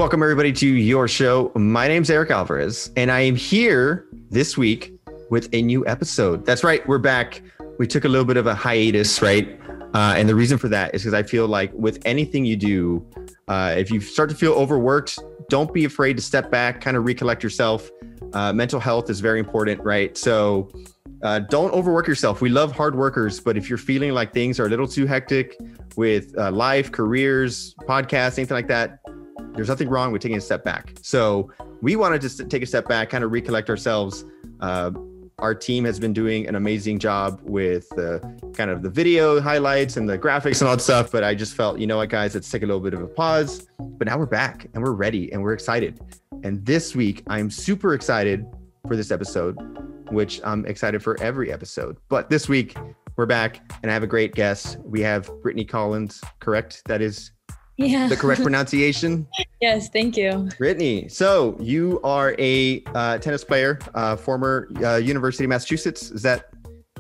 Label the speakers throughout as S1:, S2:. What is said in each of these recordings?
S1: Welcome everybody to your show. My name's Eric Alvarez, and I am here this week with a new episode. That's right, we're back. We took a little bit of a hiatus, right? And the reason for that is because I feel like with anything you do, if you start to feel overworked, don't be afraid to step back, kind of recollect yourself. Mental health is very important, right? So don't overwork yourself. We love hard workers, but if you're feeling like things are a little too hectic with life, careers, podcasts, anything like that, there's nothing wrong with taking a step back. So we wanted to take a step back, kind of recollect ourselves. Our team has been doing an amazing job with kind of the video highlights and the graphics and all that stuff. But I just felt, you know what, guys, let's take a little bit of a pause. But now we're back and we're ready and we're excited. And this week, I'm super excited for this episode, which I'm excited for every episode. But this week, we're back and I have a great guest. We have Brittany Collens, correct? That is the correct pronunciation?
S2: Yes, thank you.
S1: Brittany, so you are a tennis player, former University of Massachusetts. Is that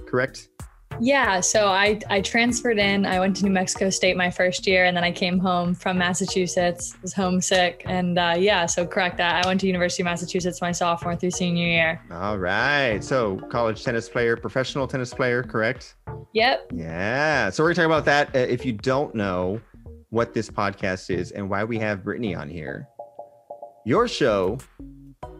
S1: correct?
S2: Yeah, so I transferred in. I went to New Mexico State my first year, and then I came home from Massachusetts, was homesick. And so correct that. I went to University of Massachusetts my sophomore through senior year.
S1: All right. So college tennis player, professional tennis player, correct?
S2: Yep.
S1: Yeah. So we're going to talk about that. If you don't know what this podcast is and why we have Brittany on here, your show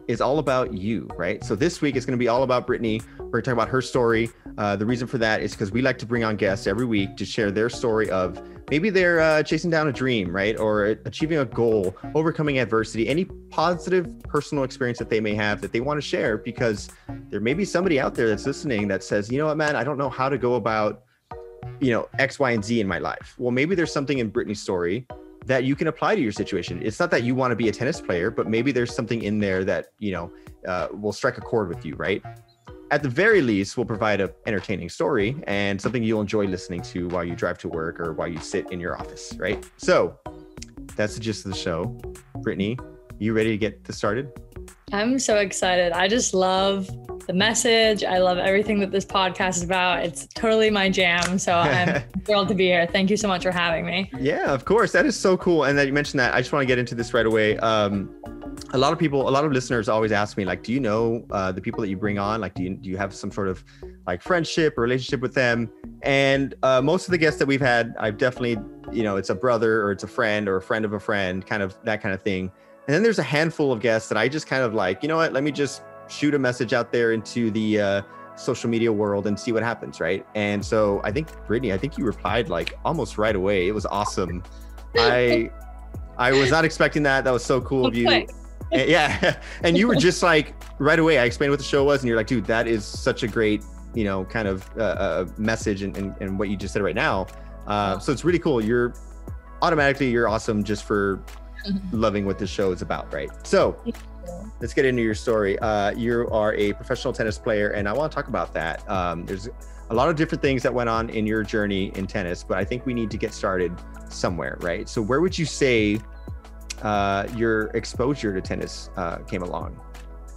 S1: is all about you, right? So this week is going to be all about Brittany. We're going to talk about her story. The reason for that is because we like to bring on guests every week to share their story of maybe they're chasing down a dream, right? Or achieving a goal, overcoming adversity, any positive personal experience that they may have that they want to share, because there may be somebody out there that's listening that says, you know what, man, I don't know how to go about X, Y, and Z in my life. Well, maybe there's something in Brittany's story that you can apply to your situation. It's not that you want to be a tennis player, but maybe there's something in there that, will strike a chord with you, right? At the very least, we'll provide an entertaining story and something you'll enjoy listening to while you drive to work or while you sit in your office, right? So that's the gist of the show. Brittany, you ready to get this started?
S2: I'm so excited. I just love the message. I love everything that this podcast is about. It's totally my jam. So I'm thrilled to be here. Thank you so much for having me. Yeah,
S1: of course. That is so cool. And that you mentioned that. I just want to get into this right away. A lot of listeners always ask me, like, do you know the people that you bring on? Like, do you have some sort of like friendship or relationship with them? And most of the guests that we've had, I've definitely, it's a brother or it's a friend or a friend of a friend, kind of that kind of thing. And then there's a handful of guests that I just kind of like, you know what, let me just shoot a message out there into the social media world and see what happens, right? And so I think, Brittany, you replied like almost right away. It was awesome. I was not expecting that. That was so cool of you. And, yeah. And you were just like, right away, I explained what the show was and you're like, dude, that is such a great, kind of message and what you just said right now. So it's really cool. You're awesome just for loving what this show is about, right? So let's get into your story. You are a professional tennis player, and I want to talk about that. There's a lot of different things that went on in your journey in tennis, but I think we need to get started somewhere, right? So where would you say your exposure to tennis came along?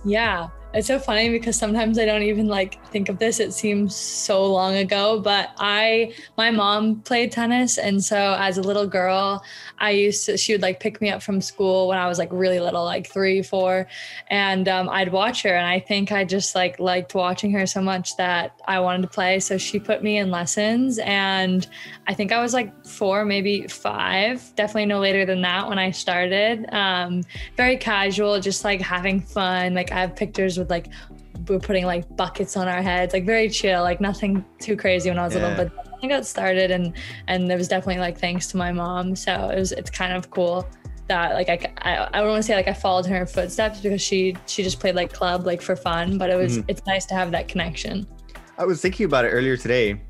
S2: Yeah, it's so funny because sometimes I don't even think of this. It seems so long ago, but my mom played tennis. And so as a little girl, she would pick me up from school when I was really little, 3, 4. And I'd watch her. And I think I just liked watching her so much that I wanted to play. So she put me in lessons, and I think I was 4, maybe 5, definitely no later than that when I started. Very casual, just having fun. I have pictures with we're putting buckets on our heads, very chill, nothing too crazy when I was little, but I got started and there was definitely thanks to my mom. So it's kind of cool that I don't want to say I followed her footsteps because she just played club for fun, but it's nice to have that connection.
S1: I was thinking about it earlier today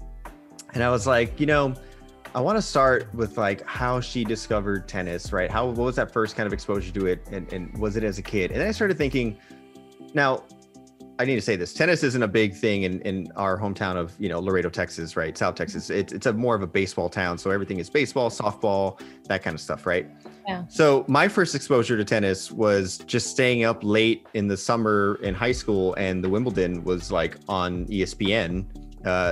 S1: and I was like, I want to start with how she discovered tennis, right? What was that first kind of exposure to it, and was it as a kid? And then I started thinking, now, I need to say this. Tennis isn't a big thing in our hometown of, Laredo, Texas, right? South Texas. It's more of a baseball town. So everything is baseball, softball, that kind of stuff, right?
S2: Yeah.
S1: So my first exposure to tennis was just staying up late in the summer in high school, and the Wimbledon was on ESPN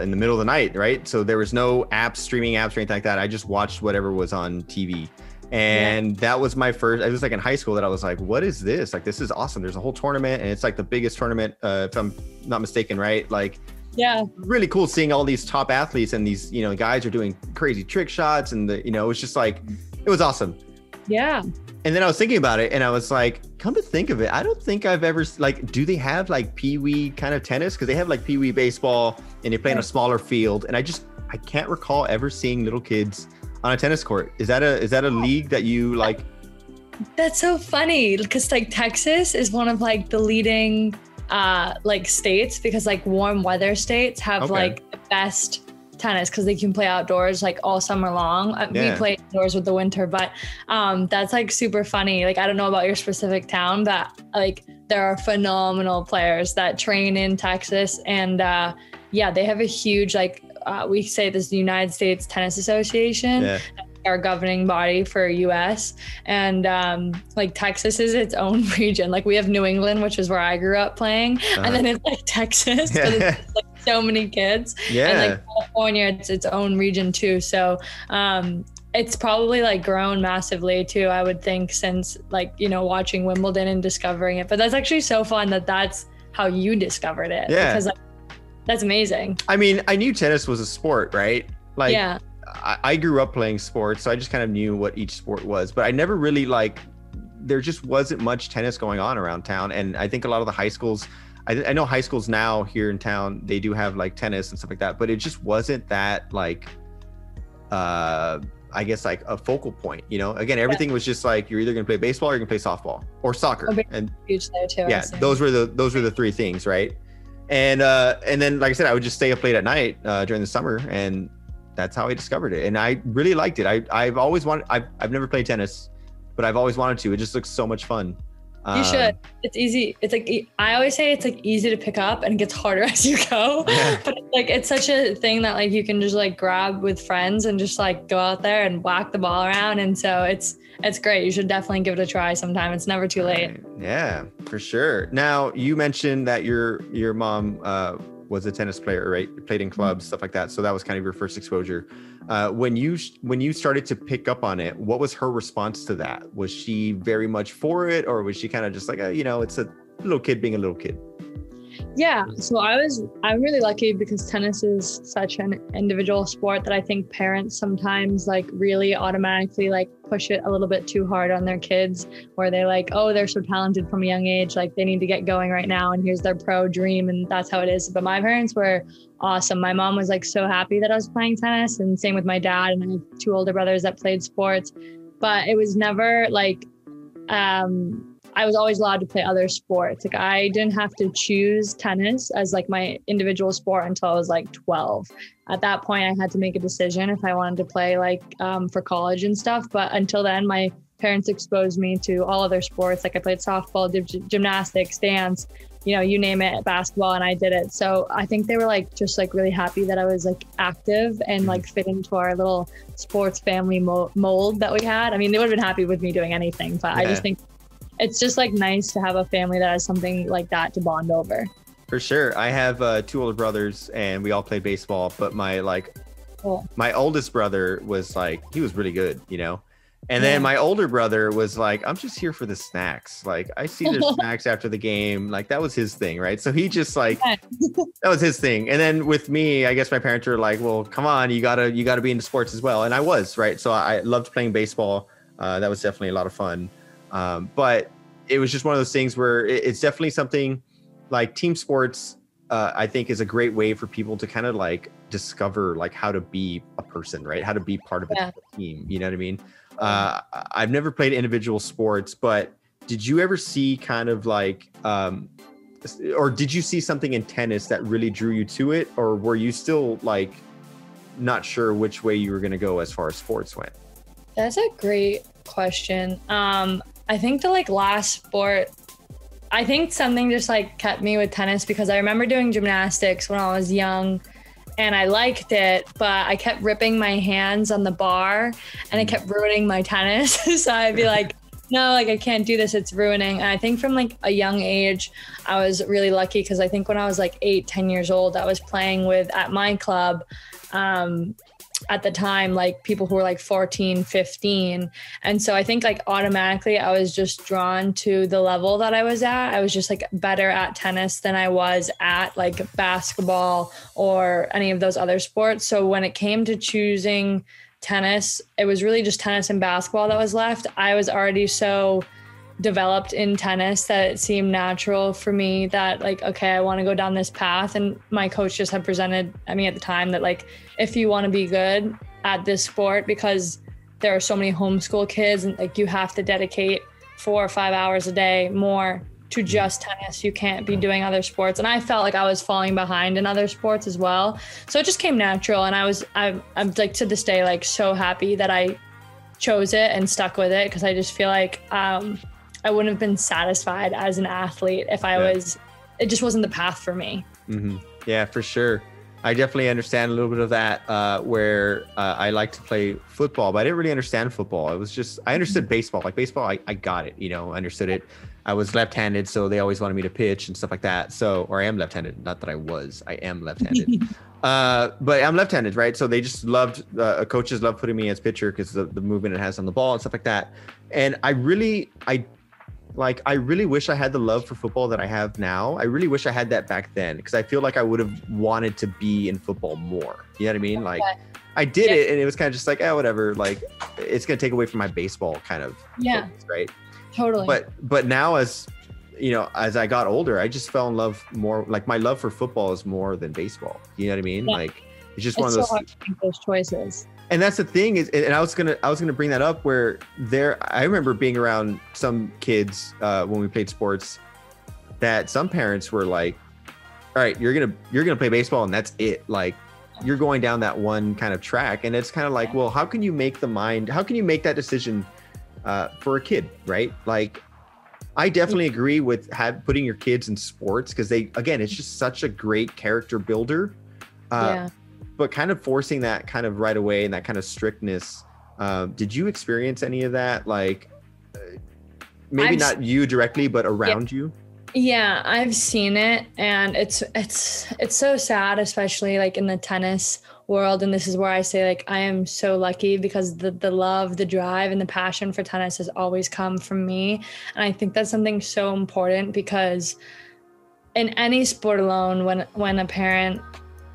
S1: in the middle of the night, right? So there was no apps, streaming apps or anything like that. I just watched whatever was on TV. And that was my first, I was like in high school that I was like, what is this? Like, this is awesome. There's a whole tournament and it's like the biggest tournament, if I'm not mistaken, right? Like,
S2: yeah,
S1: really cool seeing all these top athletes and these, you know, guys are doing crazy trick shots and the, you know, it was just like, it was awesome.
S2: Yeah.
S1: And then I was thinking about it and I was like, come to think of it, I don't think I've ever, like, do they have like pee-wee kind of tennis? Because they have like pee-wee baseball and they play in a smaller field. And I can't recall ever seeing little kids on a tennis court. Is that a league that you like?
S2: That's so funny because like Texas is one of like the leading like states because like warm weather states have like the best tennis because they can play outdoors like all summer long. We play indoors with the winter, but that's like super funny. Like I don't know about your specific town, but like there are phenomenal players that train in Texas and yeah, they have a huge like we say this is the United States Tennis Association, our governing body for US. And like Texas is its own region. Like we have New England, which is where I grew up playing. And then it's like Texas, but it's like so many kids. And like California, it's its own region too. So it's probably like grown massively too, I would think, since like, you know, watching Wimbledon and discovering it. But that's actually so fun that that's how you discovered it. Because like, that's amazing. I
S1: mean, I knew tennis was a sport, right? Like, I grew up playing sports, so I just kind of knew what each sport was, but I never really like, there just wasn't much tennis going on around town. And I think a lot of the high schools, I know high schools now here in town, they do have like tennis and stuff like that, but it just wasn't that like, I guess like a focal point, you know, again, everything was just like, you're either going to play baseball or you're going to play softball or soccer. And
S2: huge there too.
S1: Yeah, those were the three things, right? And then, like I said, I would just stay up late at night during the summer, and that's how I discovered it. And I really liked it. I've always wanted. I've never played tennis, but I've always wanted to. It just looks so much fun.
S2: You should. It's easy. It's like I always say, it's like easy to pick up, and it gets harder as you go. But like it's such a thing that like you can just like grab with friends and just like go out there and whack the ball around. And so it's great. You should definitely give it a try sometime. It's never too late.
S1: Yeah, for sure. Now you mentioned that your mom was a tennis player, right? Played in clubs, stuff like that. So that was kind of your first exposure. When you started to pick up on it, what was her response to that? Was she very much for it, or was she kind of just like, you know, it's a little kid being a little kid?
S2: Yeah, so I'm really lucky because tennis is such an individual sport that I think parents sometimes like really automatically like push it a little bit too hard on their kids, where they're like, oh, they're so talented from a young age, like they need to get going right now and here's their pro dream, and that's how it is. But my parents were awesome. My mom was like so happy that I was playing tennis, and same with my dad, and I have two older brothers that played sports, but it was never like I was always allowed to play other sports. Like I didn't have to choose tennis as like my individual sport until I was like 12. At that point, I had to make a decision if I wanted to play like for college and stuff. But until then, my parents exposed me to all other sports. Like I played softball, did gymnastics, dance, you know, you name it, basketball, and I did it. So I think they were like just like really happy that I was like active and like fit into our little sports family mold that we had. I mean, they would have been happy with me doing anything, but I just think it's just like nice to have a family that has something like that to bond over.
S1: For sure. I have two older brothers and we all played baseball, but my oldest brother was like, he was really good, you know? And then my older brother was like, I'm just here for the snacks. Like I see there's snacks after the game. Like that was his thing. Right. So he just like, that was his thing. And then with me, I guess my parents were like, well, come on, you gotta be into sports as well. And I was, right. So I loved playing baseball. That was definitely a lot of fun. But it was just one of those things where it's definitely something like team sports, I think is a great way for people to kind of like discover like how to be a person, right? How to be part of a team. You know what I mean? I've never played individual sports, but did you ever see kind of like, or did you see something in tennis that really drew you to it? Or were you still like not sure which way you were going to go as far as sports went?
S2: That's a great question. I think the like last sport, I think something just like kept me with tennis because I remember doing gymnastics when I was young and I liked it, but I kept ripping my hands on the bar and it kept ruining my tennis. So I'd be like, no, like I can't do this. It's ruining. And I think from like a young age, I was really lucky because I think when I was like 8, 10 years old, I was playing with at my club, at the time, like people who were like 14, 15. And so I think like automatically I was just drawn to the level that I was at. I was just like better at tennis than I was at like basketball or any of those other sports. So when it came to choosing tennis, it was really just tennis and basketball that was left. I was already so developed in tennis that it seemed natural for me that like, okay, I want to go down this path. And my coach just had presented at me at the time that like, if you want to be good at this sport, because there are so many homeschool kids and like you have to dedicate 4 or 5 hours a day more to just tennis. You can't be doing other sports. And I felt like I was falling behind in other sports as well. So it just came natural. And I'm like to this day, like so happy that I chose it and stuck with it. Cause I just feel like, I wouldn't have been satisfied as an athlete if it just wasn't the path for me.
S1: Mm-hmm. Yeah, for sure. I definitely understand a little bit of that where I like to play football, but I didn't really understand football. I understood baseball. Like baseball, I got it, I understood it. I was left-handed, so they always wanted me to pitch and stuff like that. So, or I am left-handed, not that I am left-handed. But I'm left-handed, right? So they just coaches love putting me as pitcher because the movement it has on the ball and stuff like that. And I really wish I had the love for football that I have now. I really wish I had that back then because I feel like I would have wanted to be in football more. You know what I mean? Like I did it and it was kind of just like, whatever. Like it's going to take away from my baseball kind of focus, right? Totally. But now as I got older, I just fell in love more. Like my love for football is more than baseball. You know what I mean? Yeah. Like it's just one of those.
S2: So hard to make those choices.
S1: And that's the thing is, and I was gonna bring that up where I remember being around some kids when we played sports that some parents were like, all right, you're gonna play baseball and that's it. Like you're going down that one kind of track. And it's kind of like, well, how can you make that decision for a kid, right? Like I definitely agree with putting your kids in sports because it's just such a great character builder. But kind of forcing that kind of right away and that kind of strictness. Did you experience any of that? Like maybe not you directly, but around you?
S2: Yeah, I've seen it. And it's so sad, especially like in the tennis world. And this is where I say like, I am so lucky because the love, the drive and the passion for tennis has always come from me. And I think that's something so important because in any sport alone, when a parent,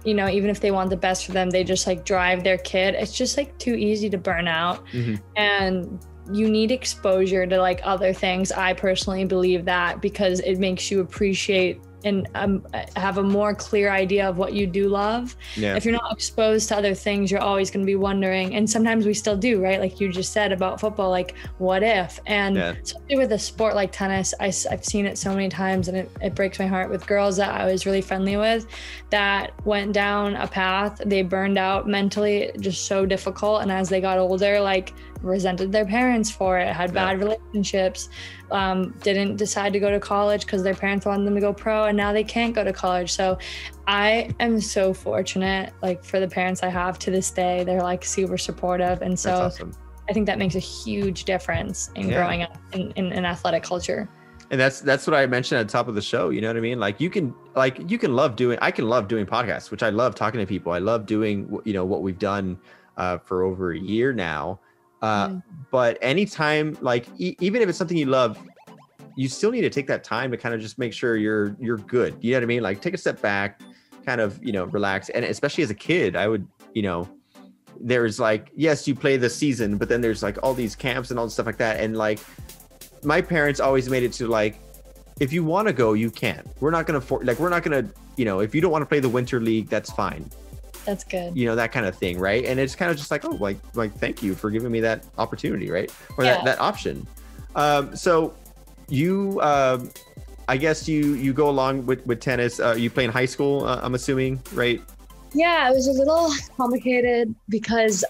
S2: even if they want the best for them, they just like drive their kid. It's just like too easy to burn out. Mm-hmm. And you need exposure to like other things. I personally believe that because it makes you appreciate and have a more clear idea of what you do love. Yeah. If you're not exposed to other things, you're always going to be wondering. And sometimes we still do, right? Like you just said about football, like what if? And especially with a sport like tennis, I've seen it so many times and it breaks my heart with girls that I was really friendly with that went down a path. They burned out mentally, just so difficult. And as they got older, like resented their parents for it, had bad relationships, didn't decide to go to college because their parents wanted them to go pro and now they can't go to college. So I am so fortunate, like for the parents I have to this day, they're like super supportive. And so awesome. I think that makes a huge difference in growing up in an athletic culture.
S1: And that's what I mentioned at the top of the show. You know what I mean? Like I can love doing podcasts, which I love talking to people. I love doing, what we've done for over a year now. But anytime, like even if it's something you love, you still need to take that time to kind of just make sure you're good. You know what I mean? Like take a step back, kind of, relax. And especially as a kid, I would, there's like, yes, you play the season, but then there's like all these camps and all this stuff like that. And like my parents always made it to like, if you want to go, you can. We're not going to, if you don't want to play the winter league, that's fine.
S2: That's good.
S1: That kind of thing, right? And it's kind of just like, oh, like thank you for giving me that opportunity, right? Or that option. So you, I guess you go along with tennis. You play in high school, I'm assuming, right?
S2: Yeah, it was a little complicated because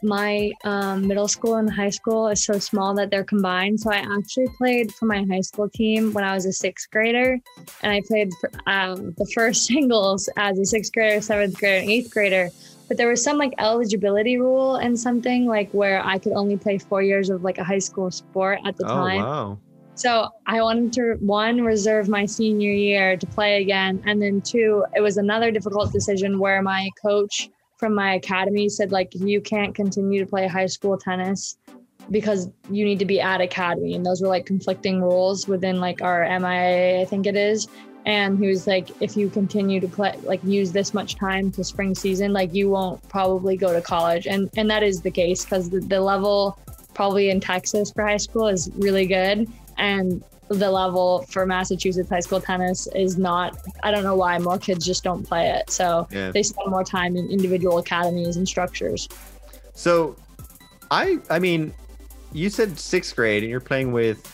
S2: my middle school and high school is so small that they're combined. So I actually played for my high school team when I was a sixth grader, and I played the first singles as a sixth grader, seventh grader, and eighth grader. But there was some like eligibility rule and something like where I could only play 4 years of like a high school sport at the time. Oh, wow. So I wanted to, one, reserve my senior year to play again. And then two, it was another difficult decision where my coach from my academy said like, you can't continue to play high school tennis because you need to be at academy. And those were like conflicting rules within like our MIA, I think it is. And he was like, if you continue to play, like use this much time to spring season, like you won't probably go to college. And that is the case because the level probably in Texas for high school is really good. And the level for Massachusetts high school tennis is not. I don't know why more kids just don't play it. So they spend more time in individual academies and structures. So
S1: I mean, you said 6th grade and you're playing with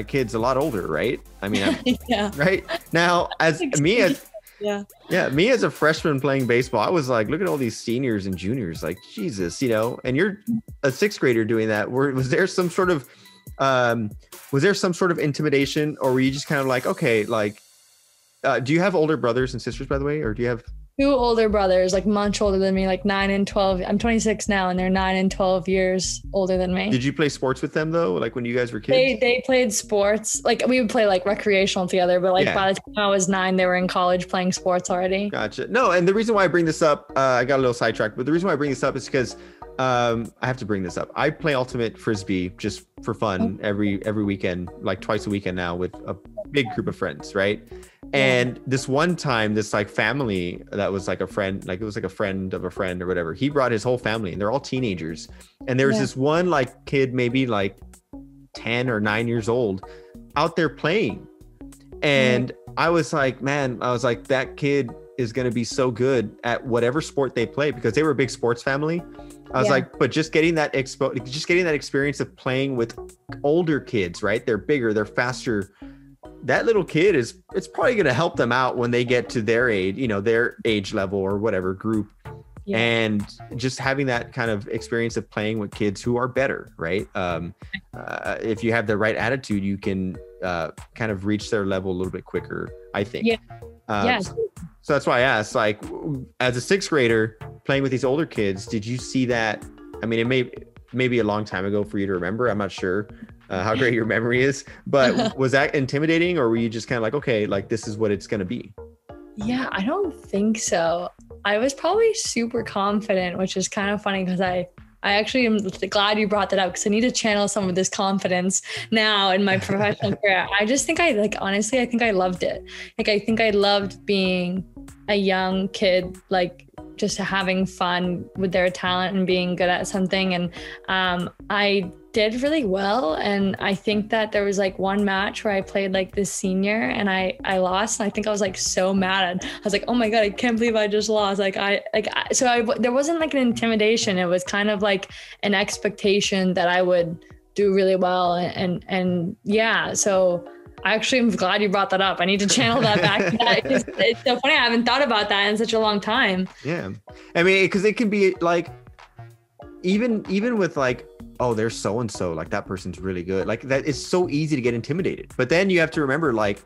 S1: kids a lot older, right? I mean,
S2: yeah.
S1: Right now, as me as a freshman playing baseball, I was like, look at all these seniors and juniors, like Jesus, you know. And you're a 6th grader doing that. Was there some sort of intimidation, or were you just kind of like, okay, like, do you have older brothers and sisters, by the way, or do you have
S2: 2 older brothers, like much older than me, like 9 and 12. I'm 26 now, and they're 9 and 12 years older than me.
S1: Did you play sports with them though? Like when you guys were kids?
S2: They played sports. Like we would play like recreational together, but like by the time I was 9, they were in college playing sports already.
S1: Gotcha. No, and the reason why I bring this up, I got a little sidetracked, but the reason why I bring this up is because I have to bring this up. I play ultimate frisbee just for fun every weekend, like twice a weekend now with a big group of friends, right? And this one time, this like family that was like a friend, like it was like a friend of a friend or whatever, he brought his whole family and they're all teenagers. And there was this one like kid, maybe like 10 or 9 years old, out there playing. And I was like, man, that kid is going to be so good at whatever sport they play, because they were a big sports family. I was like, but just getting that experience of playing with older kids, right? They're bigger, they're faster. That little kid it's probably going to help them out when they get to their age, you know, their age level or whatever group. And just having that kind of experience of playing with kids who are better, right? If you have the right attitude, you can kind of reach their level a little bit quicker, I think. So that's why I asked, like, as a 6th grader playing with these older kids, did you see that? I mean, it may be a long time ago for you to remember. I'm not sure how great your memory is, but was that intimidating, or were you just kind of like, okay, like this is what it's going to be?
S2: Yeah, I don't think so. I was probably super confident, which is kind of funny because I actually am glad you brought that up, because I need to channel some of this confidence now in my professional career. I just think honestly, I think I loved it. Like, I think I loved being a young kid, like just having fun with their talent and being good at something. And I did really well. And I think that there was like one match where I played like this senior and I lost. And I think I was like so mad. I was like, oh my God, I can't believe I just lost. There wasn't like an intimidation. It was kind of like an expectation that I would do really well. And yeah, so I actually am glad you brought that up. I need to channel that back. It's so funny. I haven't thought about that in such a long time.
S1: Yeah. I mean, because it can be like, even with like, oh, there's so-and-so, like that person's really good. Like that is so easy to get intimidated. But then you have to remember, like,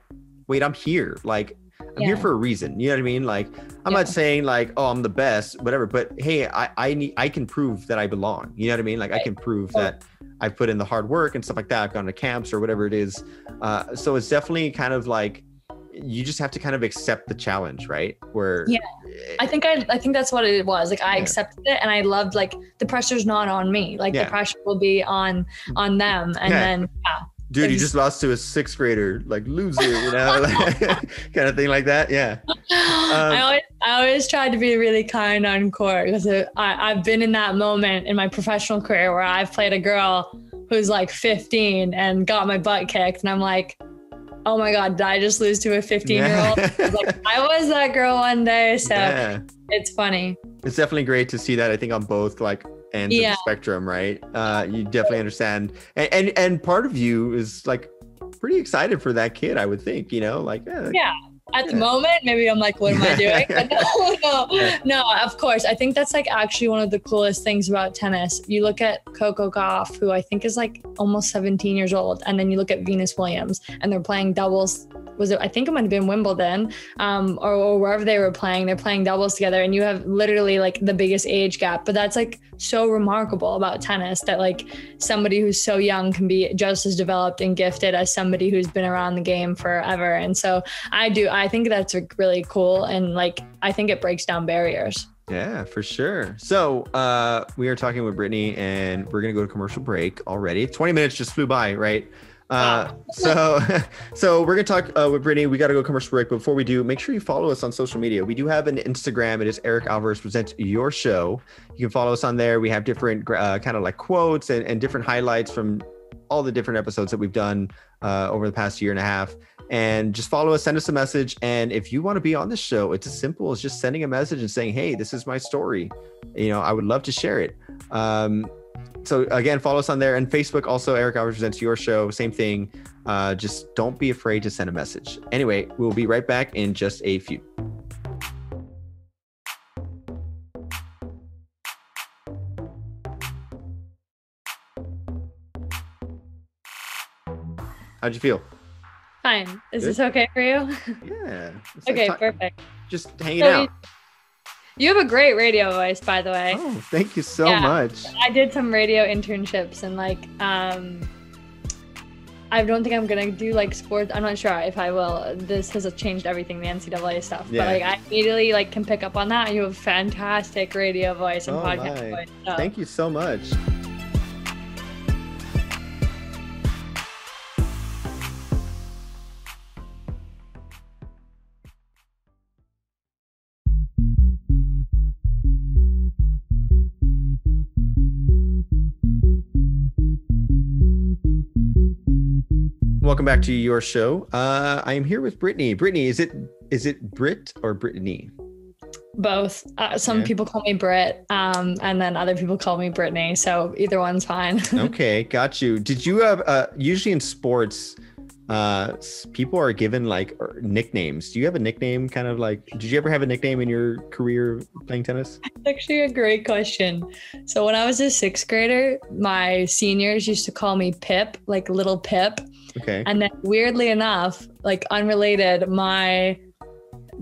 S1: wait, I'm here. Like, I'm here for a reason. You know what I mean? Like, I'm not saying like, oh, I'm the best, whatever. But hey, I can prove that I belong. You know what I mean? Like, I can prove that I've put in the hard work and stuff like that. I've gone to camps or whatever it is. So it's definitely kind of like, you just have to kind of accept the challenge, right? Where
S2: I think that's what it was. Like I accepted it, and I loved like the pressure's not on me. Like the pressure will be on them, and then
S1: dude, you just lost to a 6th grader, like loser, you know, kind of thing like that. Yeah.
S2: I always tried to be really kind on court, because I've been in that moment in my professional career where I've played a girl who's like 15 and got my butt kicked, and I'm like, oh my God, did I just lose to a 15-year-old? I was that girl one day. So it's funny.
S1: It's definitely great to see that, I think, on both like ends of the spectrum, right? You definitely understand. And part of you is like pretty excited for that kid, I would think, you know, like,
S2: at the moment, maybe I'm like, what am I doing? But no, of course. I think that's like actually one of the coolest things about tennis. You look at Coco Gauff, who I think is like almost 17 years old. And then you look at Venus Williams, and they're playing doubles. I think it might have been Wimbledon or wherever they were playing. They're playing doubles together, and you have literally like the biggest age gap. But that's like so remarkable about tennis, that like somebody who's so young can be just as developed and gifted as somebody who's been around the game forever. And so I think that's really cool. And like, I think it breaks down barriers.
S1: Yeah, for sure. So we are talking with Brittany, and we're gonna go to commercial break already. 20 minutes just flew by, right?
S2: Wow.
S1: So we're gonna talk with Brittany. We got to go commercial break. But before we do, make sure you follow us on social media. We do have an Instagram. It is Eric Alvarez Presents Your Show. You can follow us on there. We have different kind of like quotes and different highlights from all the different episodes that we've done over the past year and a half. And just follow us, send us a message. And if you want to be on the show, it's as simple as just sending a message and saying, hey, this is my story. I would love to share it. So again, follow us on there, and Facebook also, Eric Alvarez Presents Your Show, same thing. Just don't be afraid to send a message. Anyway, we'll be right back in just a few. How'd you feel?
S2: Fine. Is
S1: Good?
S2: this okay for you?
S1: Yeah.
S2: Okay, perfect.
S1: Just hanging out.
S2: You have a great radio voice, by the way.
S1: Oh, thank you so much.
S2: I did some radio internships, and I don't think I'm gonna do like sports. I'm not sure if I will. This has changed everything, the NCAA stuff. Yeah. But I immediately can pick up on that. You have a fantastic radio voice and podcast voice. So.
S1: Thank you so much. Welcome back to your show. I am here with Brittany. Brittany, is it Britt or Brittany?
S2: Both. Some people call me Britt, and then other people call me Brittany. So either one's fine.
S1: Okay, got you. Did you have usually in sports, people are given like nicknames? Do you have a nickname? Kind of like, did you ever have a nickname in your career playing tennis?
S2: It's actually a great question. So when I was a sixth grader, my seniors used to call me Pip, like little Pip.
S1: Okay.
S2: And then weirdly enough, like unrelated, my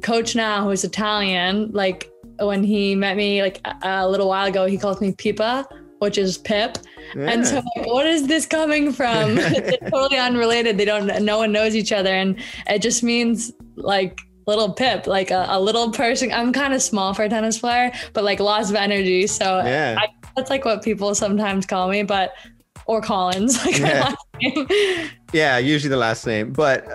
S2: coach now, who's Italian, like when he met me like a little while ago, he calls me Pipa, which is Pip. Yeah. And so like, what is this coming from? It's totally unrelated. No one knows each other. And it just means like little Pip, like a little person. I'm kind of small for a tennis player, but like lots of energy. So that's like what people sometimes call me, or Collins, like my last name.
S1: Yeah, usually the last name. But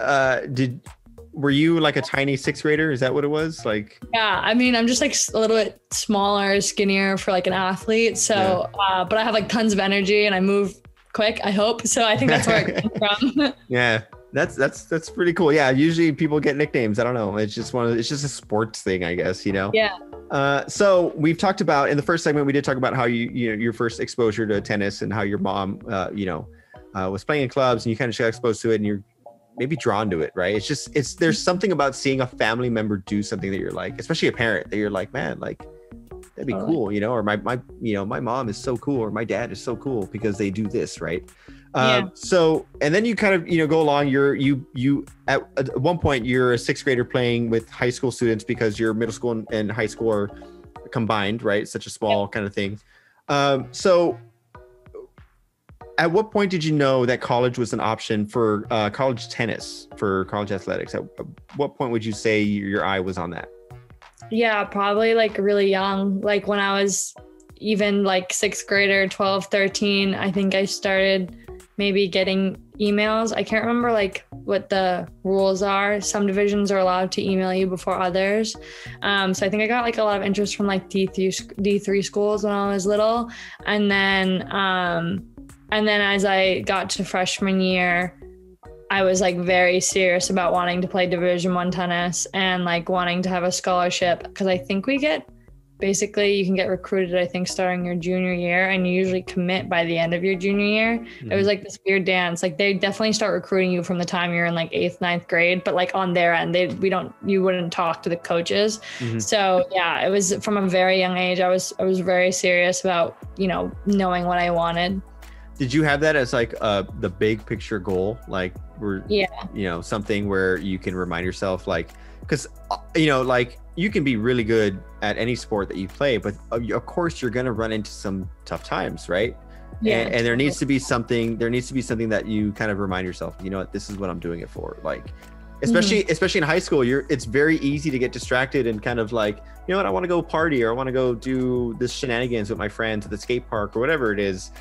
S1: were you like a tiny sixth grader? Is that what it was? Like,
S2: yeah, I mean, I'm just like a little bit smaller, skinnier for like an athlete. So, but I have like tons of energy and I move quick, I hope. So I think that's where it comes from.
S1: Yeah, that's pretty cool. Yeah, usually people get nicknames. I don't know. It's just it's just a sports thing, I guess,
S2: Yeah.
S1: So we've talked about, in the first segment, we did talk about how your first exposure to tennis and how your mom, was playing in clubs and you kind of got exposed to it and you're maybe drawn to it, right? There's something about seeing a family member do something that you're like, especially a parent, that you're like, man, like that'd be cool, or my mom is so cool, or my dad is so cool because they do this, right? So, and then you kind of, go along, you at one point you're a sixth grader playing with high school students because your middle school and high school are combined, right? Such a small kind of thing. So at what point did you know that college was an option for college tennis, for college athletics? At what point would you say your eye was on that?
S2: Yeah, probably like really young. Like when I was even like sixth grader, 12, 13, I think I started maybe getting emails. I can't remember like what the rules are. Some divisions are allowed to email you before others. So I think I got like a lot of interest from like D3 schools when I was little. And then as I got to freshman year, I was like very serious about wanting to play Division I tennis and like wanting to have a scholarship, because I think you can get recruited, I think, starting your junior year, and you usually commit by the end of your junior year. Mm-hmm. It was like this weird dance. Like they definitely start recruiting you from the time you're in like 8th, 9th grade, but like on their end, you wouldn't talk to the coaches. Mm-hmm. So yeah, it was from a very young age. I was very serious about, knowing what I wanted.
S1: Did you have that as like the big picture goal? Like something where you can remind yourself, like, because, like you can be really good at any sport that you play, but of course you're going to run into some tough times, right? Yeah. And there needs to be something that you kind of remind yourself, this is what I'm doing it for. Like, especially in high school, it's very easy to get distracted and kind of like, you know what, I want to go party, or I want to go do this shenanigans with my friends at the skate park or whatever it is.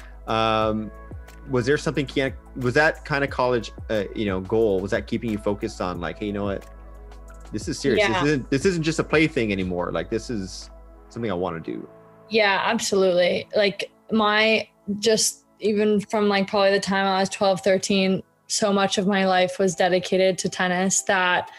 S1: Was there something, was that kind of college, goal, was that keeping you focused on like, hey, you know what, this is serious. Yeah. This isn't just a play thing anymore. Like, this is something I want to do.
S2: Yeah, absolutely. Like even from like probably the time I was 12, 13, so much of my life was dedicated to tennis that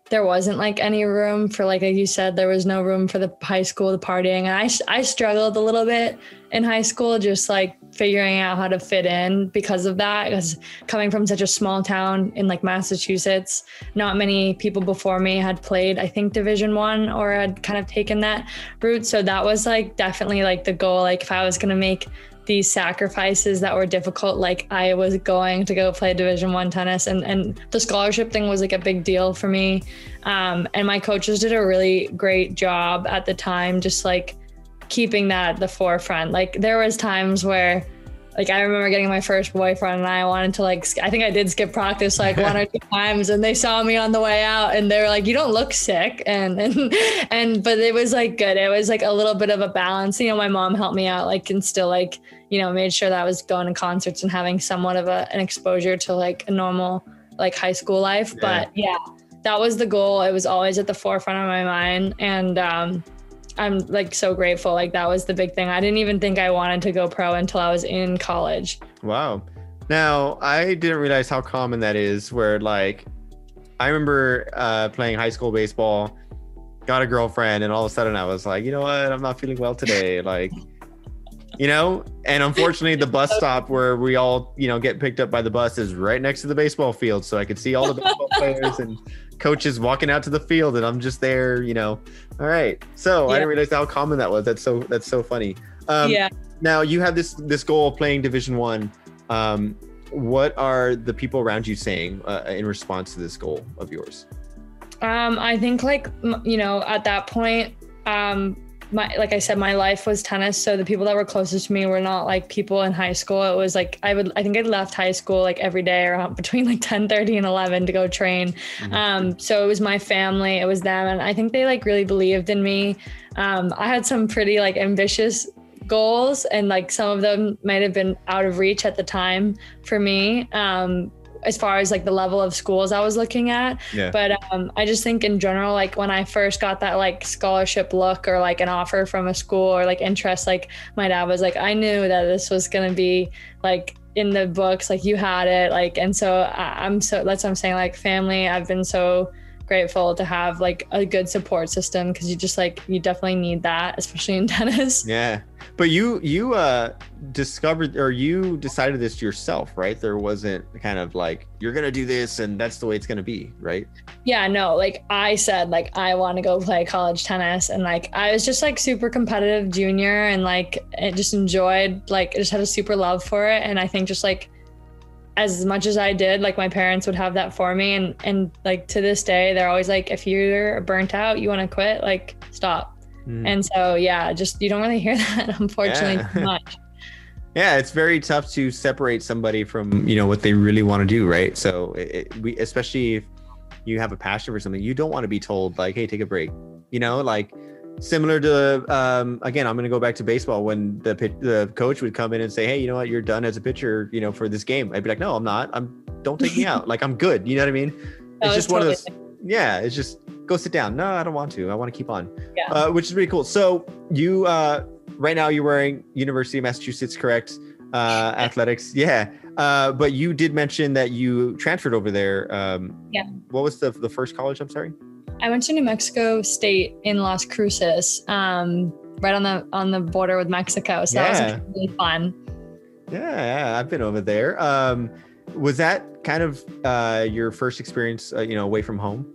S2: there wasn't like any room for, like you said, there was no room for the high school, the partying. And I struggled a little bit in high school, just like figuring out how to fit in because of that. Because coming from such a small town in like Massachusetts, not many people before me had played, I think, Division I or had kind of taken that route. So that was like definitely like the goal. Like if I was going to make these sacrifices that were difficult, like I was going to go play Division I tennis, and the scholarship thing was like a big deal for me. And my coaches did a really great job at the time, just like keeping that at the forefront. Like there was times where like I remember getting my first boyfriend and I wanted to like, I think I did skip practice like 1 or 2 times, and they saw me on the way out and they were like, you don't look sick. And but it was like good. It was like a little bit of a balance. You know, my mom helped me out, like, and still like, made sure that I was going to concerts and having somewhat of an exposure to like a normal like high school life. Yeah. But yeah, that was the goal. It was always at the forefront of my mind. And, I'm like so grateful. Like that was the big thing. I didn't even think I wanted to go pro until I was in college.
S1: Wow. Now I didn't realize how common that is, where like, I remember playing high school baseball, got a girlfriend, and all of a sudden I was like, you know what? I'm not feeling well today. Like, and unfortunately the bus stop where we all, get picked up by the bus is right next to the baseball field. So I could see all the baseball players and coaches walking out to the field, and I'm just there, all right. So yeah. I didn't realize how common that was. That's so funny. Yeah. Now you have this goal of playing Division I. What are the people around you saying in response to this goal of yours?
S2: I think like, at that point, like I said, my life was tennis. So the people that were closest to me were not like people in high school. It was like, I think I left high school like every day around between like 10:30 and 11 to go train. Mm-hmm. So it was my family, it was them. And I think they like really believed in me. I had some pretty like ambitious goals, and like some of them might've been out of reach at the time for me. As far as like the level of schools I was looking at. Yeah. But I just think in general, like when I first got that like scholarship look or like an offer from a school or like interest, like my dad was like, I knew that this was going to be like in the books, like you had it. Like, and so that's what I'm saying, like family, I've been so grateful to have like a good support system, because you definitely need that, especially in tennis.
S1: Yeah. But you discovered, or you decided this yourself, right? There wasn't kind of like, you're going to do this and that's the way it's going to be, right?
S2: Yeah, no, like I said, like, I want to go play college tennis. And like, I was just like super competitive junior, and like, it just enjoyed, like, I just had a super love for it. And I think just like, as much as I did, like my parents would have that for me. And like to this day, they're always like, if you're burnt out, you want to quit, like stop. And so, yeah, just, you don't really hear that, unfortunately, too much.
S1: Yeah. It's very tough to separate somebody from, what they really want to do. Right. So we, especially if you have a passion for something, you don't want to be told like, hey, take a break, like similar to, again, I'm going to go back to baseball, when the coach would come in and say, hey, you know what, you're done as a pitcher, for this game. I'd be like, no, I'm not. Don't take me out. Like, I'm good. You know what I mean? It's just one of those. Yeah. It's just go sit down. No, I don't want to. I want to keep on, which is really cool. So you, right now you're wearing University of Massachusetts, correct? Athletics. Yeah. But you did mention that you transferred over there. Yeah. What was the first college? I'm sorry.
S2: I went to New Mexico State in Las Cruces, right on the border with Mexico. So that was really fun.
S1: Yeah, I've been over there. Was that kind of your first experience, away from home?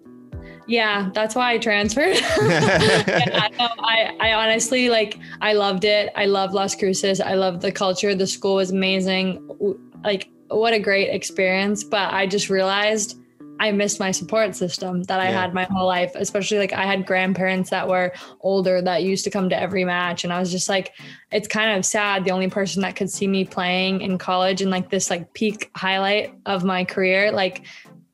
S2: Yeah, that's why I transferred. I honestly, like, I loved it. I love Las Cruces. I love the culture. The school was amazing. Like, what a great experience. But I just realized I missed my support system that I had my whole life, especially like I had grandparents that were older that used to come to every match. And I was just like, it's kind of sad. The only person that could see me playing in college and like this like peak highlight of my career, like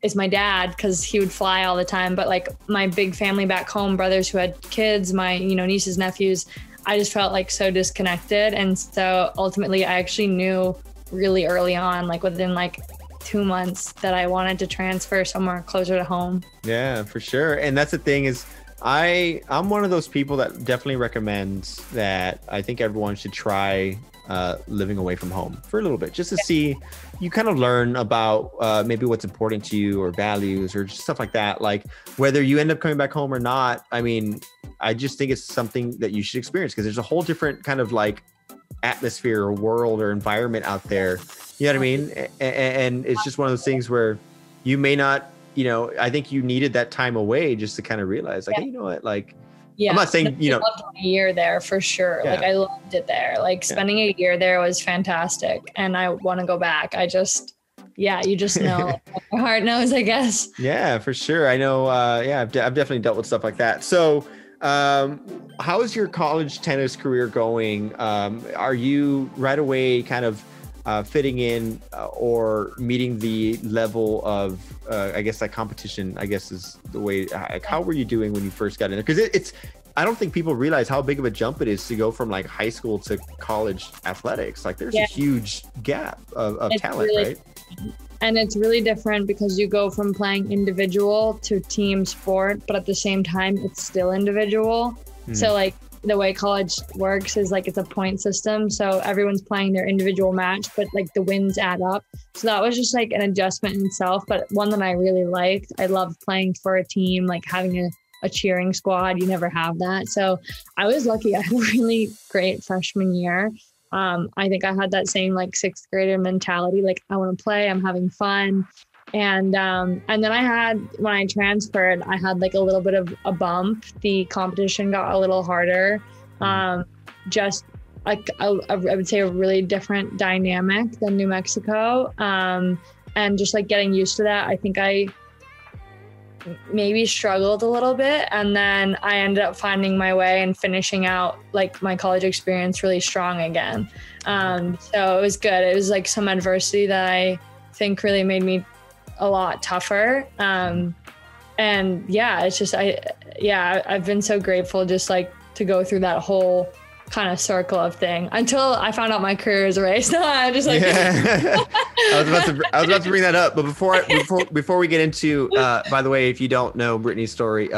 S2: is my dad, because he would fly all the time. But like my big family back home, brothers who had kids, my, you know, nieces, nephews, I just felt like so disconnected. And so ultimately I actually knew really early on, like within like 2 months, that I wanted to transfer somewhere closer to home.
S1: Yeah, for sure. And that's the thing is, I'm one of those people that definitely recommends that I think everyone should try living away from home for a little bit, just to see, you kind of learn about maybe what's important to you or values or just stuff like that. Like whether you end up coming back home or not, I mean, I just think it's something that you should experience, because there's a whole different kind of like atmosphere or world or environment out there. You know what I mean? And it's just one of those things where you may not, you know, I think you needed that time away just to kind of realize like, hey, you know what, like, I'm not saying, you know,
S2: I loved my year there for sure.
S1: Yeah.
S2: Like I loved it there. Like spending a year there was fantastic, and I want to go back. I just, you just know, my heart knows, I guess.
S1: Yeah, for sure. I know. I've definitely dealt with stuff like that. So, how is your college tennis career going? Are you right away kind of fitting in or meeting the level of, I guess, like competition, I guess is the way, like, how were you doing when you first got in there? Because I don't think people realize how big of a jump it is to go from like high school to college athletics. Like there's a huge gap of talent, really, right?
S2: And it's really different because you go from playing individual to team sport, but at the same time, it's still individual. So like the way college works is like it's a point system. So everyone's playing their individual match, but like the wins add up. So that was just like an adjustment in itself, but one that I really liked. I loved playing for a team, like having a cheering squad. You never have that. So I was lucky. I had a really great freshman year. I think I had that same like sixth grader mentality. Like I want to play, I'm having fun. And then I had, when I transferred, I had like a little bit of a bump. The competition got a little harder. Just like I would say a really different dynamic than New Mexico. And just like getting used to that, I think I maybe struggled a little bit. And then I ended up finding my way and finishing out like my college experience really strong again. So it was good. It was like some adversity that I think really made me a lot tougher. And it's just, I've been so grateful just like to go through that whole kind of circle of thing until I found out my career is a race. No, I'm just like,
S1: I was about to bring that up, but before we get into, by the way, if you don't know Brittany's story,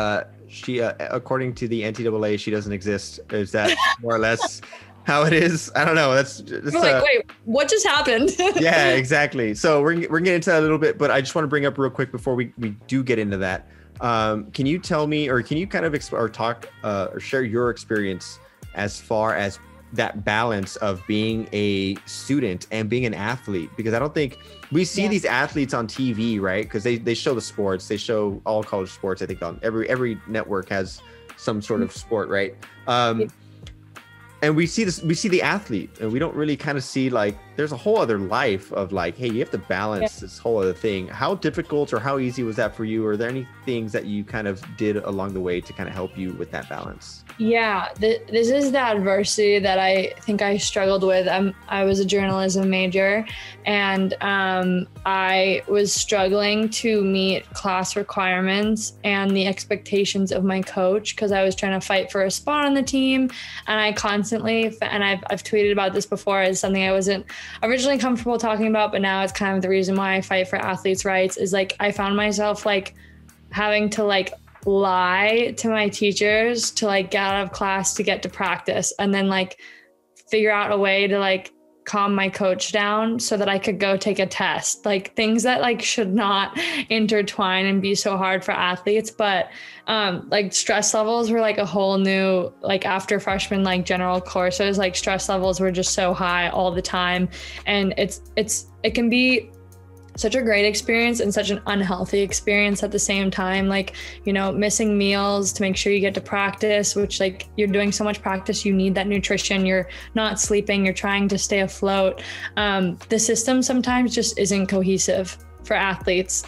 S1: she, according to the NCAA, she doesn't exist. Is that more or less how it is? I don't know. That's
S2: like, wait, what just happened?
S1: Yeah, exactly. So we're getting into that a little bit, but I just want to bring up real quick before we do get into that. Can you tell me, or can you kind of talk or share your experience as far as that balance of being a student and being an athlete? Because I don't think we see these athletes on TV, right? Because they show the sports, they show all college sports. I think on every network has some sort of sport, right? And we see the athlete, and we don't really kind of see like there's a whole other life of like, hey, you have to balance this whole other thing. How difficult or how easy was that for you? Or are there any things that you kind of did along the way to kind of help you with that balance?
S2: Yeah, this is the adversity that I think I struggled with. I was a journalism major, and I was struggling to meet class requirements and the expectations of my coach, because I was trying to fight for a spot on the team. And I constantly, and I've tweeted about this before, as something I wasn't originally comfortable talking about, but now it's kind of the reason why I fight for athletes' rights, is like I found myself like having to like lie to my teachers to like get out of class to get to practice, and then like figure out a way to like calm my coach down so that I could go take a test, like things that like should not intertwine and be so hard for athletes. But like stress levels were like a whole new, like after freshman, like general courses, like stress levels were just so high all the time. And it can be such a great experience and such an unhealthy experience at the same time. Like, you know, missing meals to make sure you get to practice, which like you're doing so much practice, you need that nutrition, you're not sleeping, you're trying to stay afloat. The system sometimes just isn't cohesive for athletes.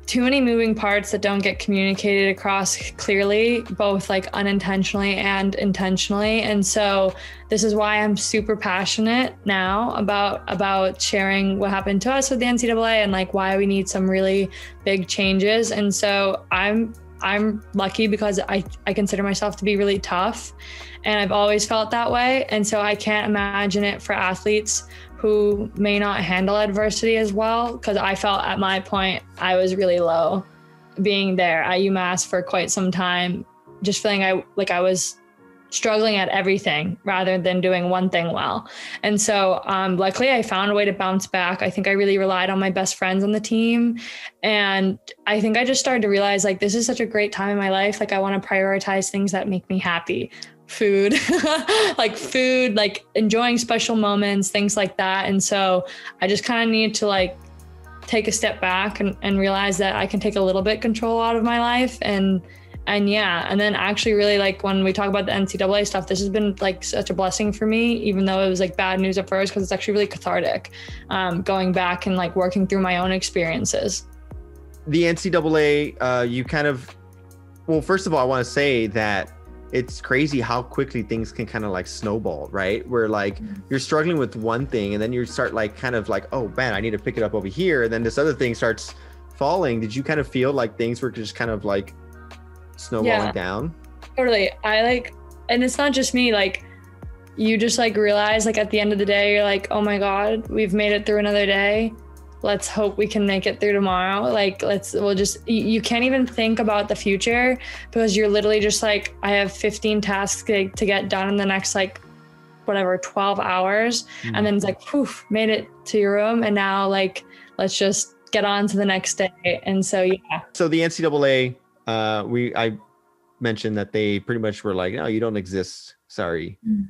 S2: too many moving parts that don't get communicated across clearly, both like unintentionally and intentionally. And so this is why I'm super passionate now about sharing what happened to us with the NCAA and like why we need some really big changes. And so I'm lucky because I consider myself to be really tough, and I've always felt that way. And so I can't imagine it for athletes who may not handle adversity as well, because I felt at my point, I was really low being there at UMass for quite some time, just feeling I was struggling at everything rather than doing one thing well. And so luckily I found a way to bounce back. I think I really relied on my best friends on the team. And I think I just started to realize like, this is such a great time in my life. Like I want to prioritize things that make me happy. Food, like enjoying special moments, things like that. And so I just kind of need to like take a step back and realize that I can take a little bit control out of my life. And then actually really like when we talk about the NCAA stuff, this has been like such a blessing for me, even though it was like bad news at first, because it's actually really cathartic, going back and like working through my own experiences.
S1: The NCAA, you kind of, well, first of all, I want to say that it's crazy how quickly things can kind of like snowball, right? Where like you're struggling with one thing and then you start like kind of like, oh man, I need to pick it up over here. And then this other thing starts falling. Did you kind of feel like things were just kind of like snowballing down?
S2: Totally. And it's not just me, like you just like realize like at the end of the day, you're like, oh my God, we've made it through another day. Let's hope we can make it through tomorrow. Like, you can't even think about the future because you're literally just like, I have 15 tasks to get done in the next, like, 12 hours. Mm. And then it's like, poof, made it to your room. And now like, let's just get on to the next day. And so, yeah. So
S1: the NCAA, I mentioned that they pretty much were like, no, you don't exist. Sorry. Mm.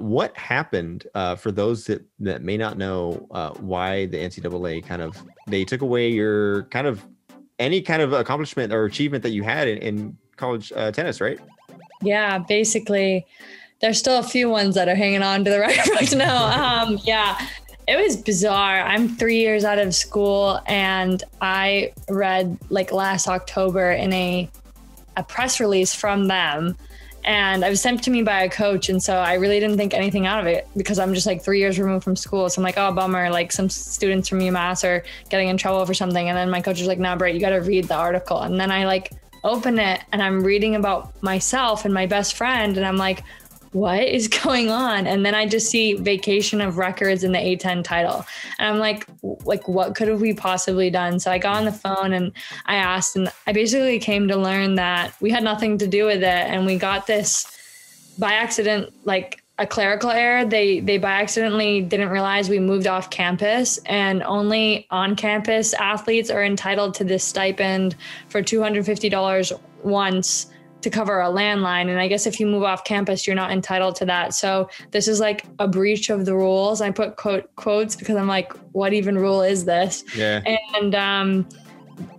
S1: What happened for those that may not know why the NCAA they took away your any kind of accomplishment or achievement that you had in college tennis, right?
S2: Yeah, basically, there's still a few ones that are hanging on to the right now. Yeah, it was bizarre. I'm 3 years out of school, and I read like last October in a press release from them. And it was sent to me by a coach. And so I really didn't think anything out of it because I'm just like 3 years removed from school. So I'm like, oh, bummer. Like some students from UMass are getting in trouble for something. And then my coach was like, nah, Britt, you got to read the article. And then I like open it and I'm reading about myself and my best friend. And I'm like, what is going on? And then I just see vacation of records in the A10 title. And I'm like, what could have we possibly done? So I got on the phone and I asked, and I basically came to learn that we had nothing to do with it. And we got this by accident, like a clerical error. They by accidentally didn't realize we moved off campus, and only on campus athletes are entitled to this stipend for $250 once to cover a landline. And I guess if you move off campus, you're not entitled to that. So this is like a breach of the rules. I put quotes because I'm like, what even rule is this? Yeah. And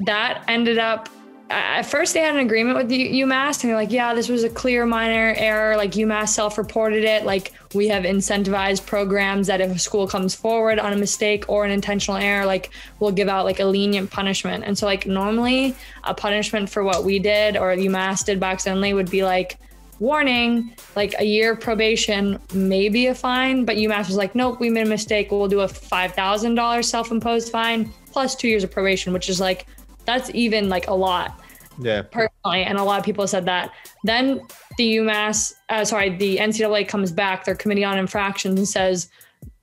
S2: that ended up, at first they had an agreement with the UMass and they're like, yeah, this was a clear minor error. Like UMass self-reported it. Like we have incentivized programs that if a school comes forward on a mistake or an intentional error, like we'll give out like a lenient punishment. And so like normally a punishment for what we did or UMass did by accidentally would be like, warning, like a year probation, maybe a fine. But UMass was like, nope, we made a mistake. We'll do a $5,000 self-imposed fine plus 2 years of probation, which is like, that's even like a lot. Yeah. Personally. And a lot of people said that. Then the the NCAA comes back, their committee on infractions, and says,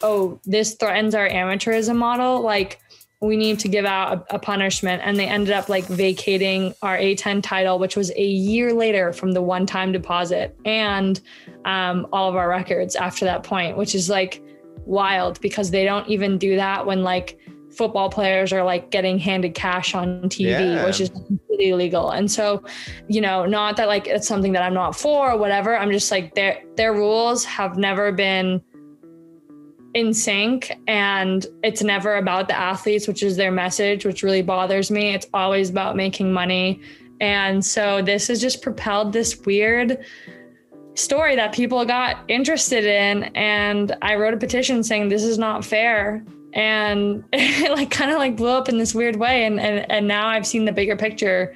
S2: oh, this threatens our amateurism model. Like we need to give out a punishment. And they ended up like vacating our A10 title, which was a year later from the one-time deposit, and all of our records after that point, which is like wild because they don't even do that when like football players are like getting handed cash on TV, which is completely illegal. And so, not that like it's something that I'm not for or whatever. I'm just like their rules have never been in sync, and it's never about the athletes, which is their message, which really bothers me. It's always about making money. And so this has just propelled this weird story that people got interested in. And I wrote a petition saying this is not fair. and it like kind of like blew up in this weird way. And now I've seen the bigger picture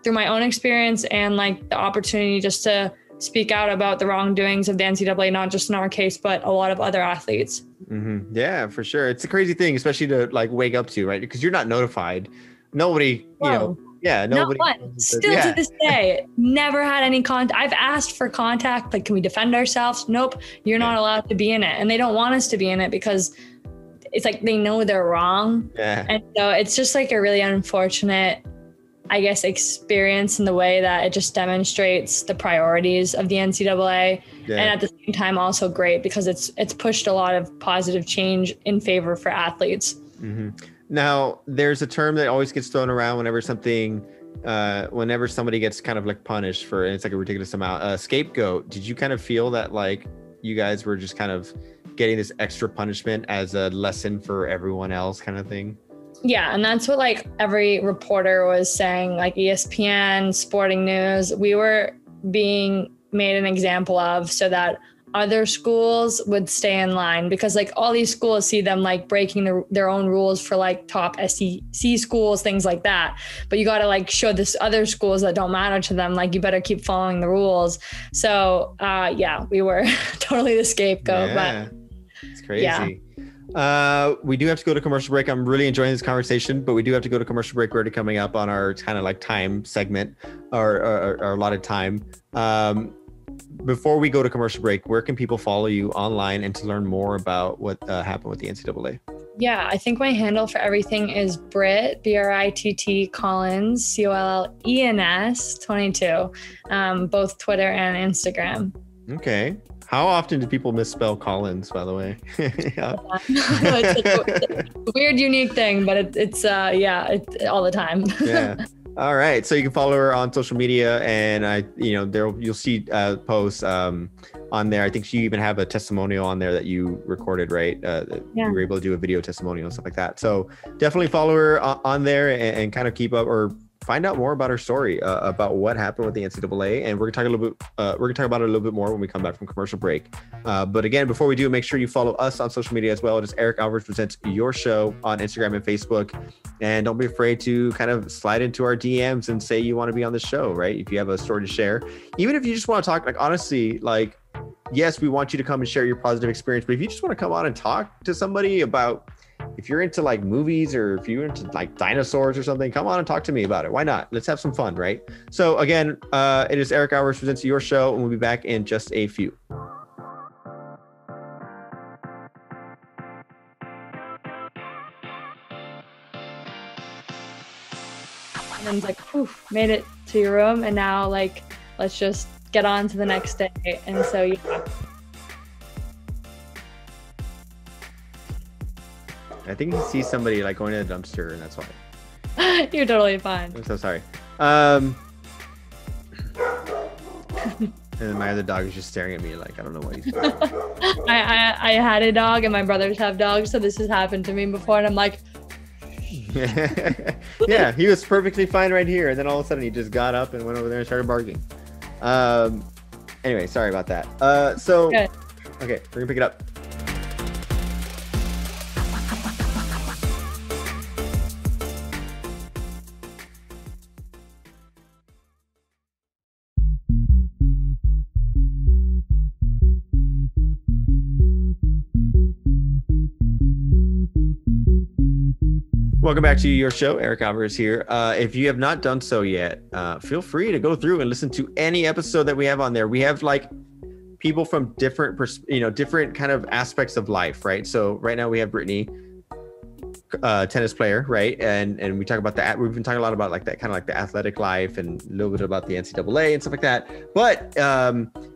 S2: through my own experience and like the opportunity just to speak out about the wrongdoings of the NCAA, not just in our case, but a lot of other athletes.
S1: Mm-hmm. Yeah, for sure. It's a crazy thing, especially to like wake up to, right? Because you're not notified. Nobody, you know, yeah, nobody.
S2: Not one. Still to this day, never had any contact. I've asked for contact. Like, can we defend ourselves? Nope. You're not allowed to be in it. And they don't want us to be in it because it's like they know they're wrong. Yeah. And so it's just like a really unfortunate, I guess, experience in the way that it just demonstrates the priorities of the NCAA. Yeah. And at the same time, also great because it's pushed a lot of positive change in favor for athletes.
S1: Mm-hmm. Now, there's a term that always gets thrown around whenever somebody gets kind of like punished for, and it's like a ridiculous amount, scapegoat. Did you kind of feel that like you guys were just kind of getting this extra punishment as a lesson for everyone else kind of thing?
S2: Yeah, and that's what like every reporter was saying, like ESPN, Sporting News, we were being made an example of so that other schools would stay in line, because like all these schools see them like breaking their own rules for like top SEC schools, things like that. But you got to like show this other schools that don't matter to them, like you better keep following the rules. So yeah, we were totally the scapegoat.
S1: Yeah, but it's crazy. Yeah. We do have to go to commercial break. I'm really enjoying this conversation, but we do have to go to commercial break. We're already coming up on our kind of like time segment or our allotted time. Before we go to commercial break, where can people follow you online and to learn more about what happened with the NCAA?
S2: Yeah, I think my handle for everything is Britt, Britt Collens, Collens 22, both Twitter and Instagram.
S1: Okay. How often do people misspell Collins, by the way? Yeah.
S2: It's a weird, unique thing, but it's all the time.
S1: Yeah. All right. So you can follow her on social media, and you'll see posts on there. I think you even have a testimonial on there that you recorded, right? You were able to do a video testimonial and stuff like that. So definitely follow her on there and kind of keep up or find out more about her story, about what happened with the NCAA. And we're gonna talk about it a little bit more when we come back from commercial break. But again, before we do, make sure you follow us on social media as well. It is Eric Alvarez Presents Your Show on Instagram and Facebook. And don't be afraid to kind of slide into our DMs and say you want to be on the show, right? If you have a story to share, even if you just want to talk, like honestly, like, yes, we want you to come and share your positive experience, but if you just want to come on and talk to somebody about, if you're into like movies or if you're into like dinosaurs or something, come on and talk to me about it. Why not? Let's have some fun, right? So again, it is Eric Alvarez Presents Your Show, and we'll be back in just a few.
S2: And then it's like, poof, made it to your room, and now like let's just get on to the next day. And so yeah.
S1: I think he sees somebody like going to the dumpster, and that's why.
S2: You're totally fine.
S1: I'm so sorry. And my other dog is just staring at me like, I don't know what he's doing.
S2: I had a dog, and my brothers have dogs, so this has happened to me before, and I'm like,
S1: yeah, he was perfectly fine right here, and then all of a sudden he just got up and went over there and started barking. Anyway, sorry about that. Okay, we're gonna pick it up. Welcome back to your show. Eric Alvarez here. If you have not done so yet, feel free to go through and listen to any episode that we have on there. We have like people from different kind of aspects of life, right? So right now we have Brittany, tennis player, right? And we talk about that. We've been talking a lot about like that kind of like the athletic life and a little bit about the NCAA and stuff like that. But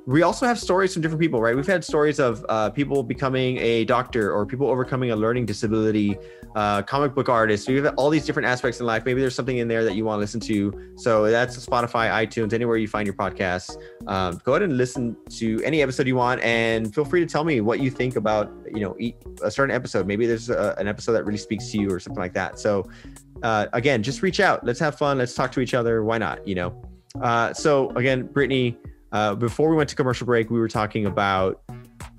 S1: we also have stories from different people, right? We've had stories of people becoming a doctor or people overcoming a learning disability, comic book artists. We have all these different aspects in life. Maybe there's something in there that you want to listen to. So that's Spotify, iTunes, anywhere you find your podcasts. Go ahead and listen to any episode you want, and feel free to tell me what you think about, a certain episode. Maybe there's an episode that really speaks to you or something like that. So again, just reach out. Let's have fun. Let's talk to each other. Why not? So again, Brittany, before we went to commercial break, we were talking about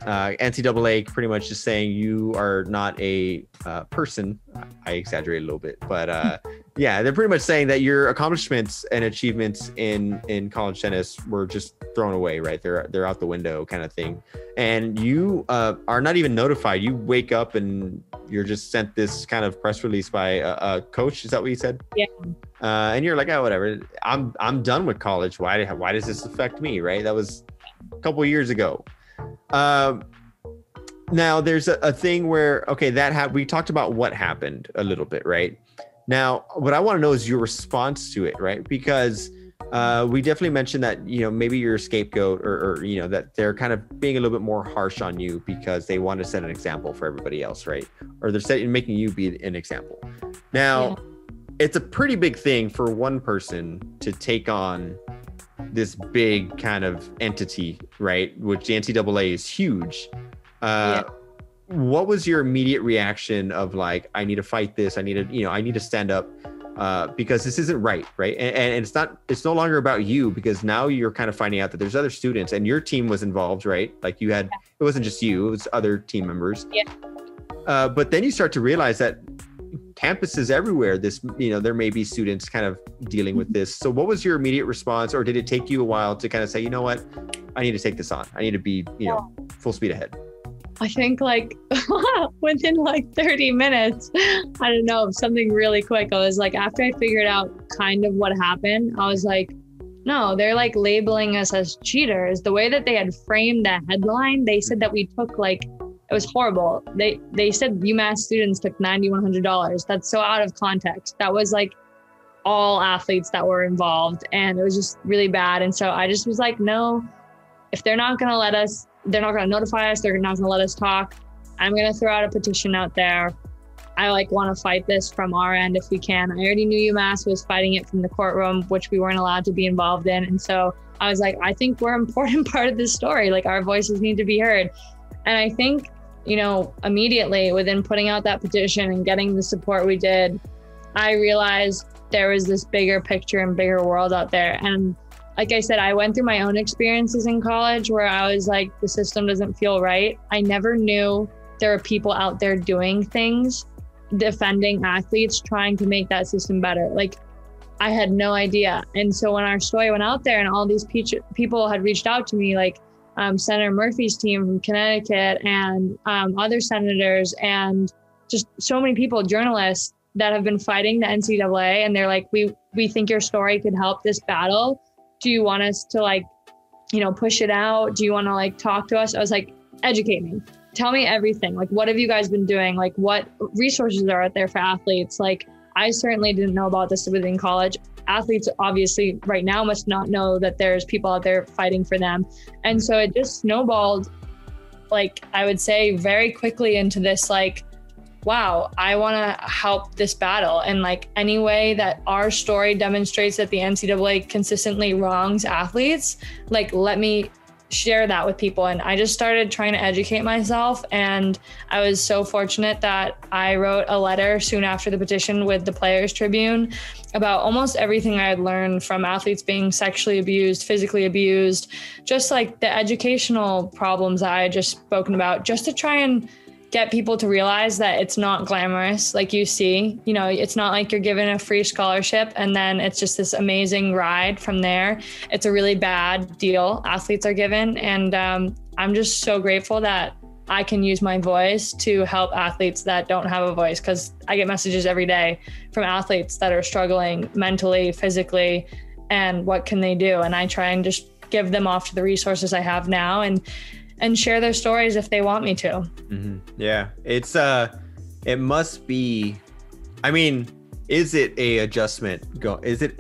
S1: NCAA pretty much just saying you are not a person. I exaggerate a little bit, but yeah, they're pretty much saying that your accomplishments and achievements in college tennis were just thrown away, right? They're out the window kind of thing. And you are not even notified. You wake up and you're just sent this kind of press release by a coach. Is that what you said?
S2: Yeah.
S1: And you're like, oh, whatever. I'm done with college. Why does this affect me, right? That was a couple of years ago. Now there's a thing where, okay, we talked about what happened a little bit, right? Now, what I want to know is your response to it, right? Because we definitely mentioned that, maybe you're a scapegoat or that they're kind of being a little bit more harsh on you because they want to set an example for everybody else, right? Or they're making you be an example. Now, It's a pretty big thing for one person to take on this big kind of entity, right? Which the NCAA is huge. What was your immediate reaction of like, I need to fight this. I need to stand up because this isn't right. And it's no longer about you, because now you're kind of finding out that there's other students and your team was involved, right? Like it wasn't just you, it was other team members.
S2: Yeah.
S1: But then you start to realize that campuses everywhere, there may be students kind of dealing with this. So what was your immediate response, or did it take you a while to kind of say, you know what, I need to take this on. I need to be, full speed ahead.
S2: I think like within like 30 minutes, I don't know, something really quick. I was like, after I figured out kind of what happened, I was like, no, they're like labeling us as cheaters. The way that they had framed that headline, they said that we took it was horrible. They said UMass students took $9,100. That's so out of context. That was like all athletes that were involved, and it was just really bad. And so I just was like, no, if they're not going to let us, they're not going to notify us, they're not going to let us talk, I'm going to throw out a petition out there. I want to fight this from our end if we can. I already knew UMass was fighting it from the courtroom, which we weren't allowed to be involved in. And so I was like, I think we're an important part of this story. Like, our voices need to be heard. And I think, immediately within putting out that petition and getting the support we did, I realized there was this bigger picture and bigger world out there. And like I said, I went through my own experiences in college where I was like, the system doesn't feel right. I never knew there were people out there doing things, defending athletes, trying to make that system better. Like, I had no idea. And so when our story went out there and all these people had reached out to me, like Senator Murphy's team from Connecticut and other senators and just so many people, journalists that have been fighting the NCAA, and they're like, we think your story could help this battle. Do you want us to push it out? Do you want to talk to us? I was like, educate me. Tell me everything. Like, what have you guys been doing? Like, what resources are out there for athletes? Like, I certainly didn't know about this within college. Athletes obviously right now must not know that there's people out there fighting for them. And so it just snowballed, I would say very quickly into this, wow, I want to help this battle. And any way that our story demonstrates that the NCAA consistently wrongs athletes, let me share that with people. And I just started trying to educate myself. And I was so fortunate that I wrote a letter soon after the petition with the Players Tribune about almost everything I had learned from athletes being sexually abused, physically abused, just the educational problems I had just spoken about, just to try and get people to realize that it's not glamorous. Like you see, it's not like you're given a free scholarship and then it's just this amazing ride from there. It's a really bad deal athletes are given. And I'm just so grateful that I can use my voice to help athletes that don't have a voice, because I get messages every day from athletes that are struggling mentally, physically, and what can they do? And I try and just give them off to the resources I have now and share their stories if they want me to.
S1: Mm-hmm. Yeah, it's it must be. I mean, is it an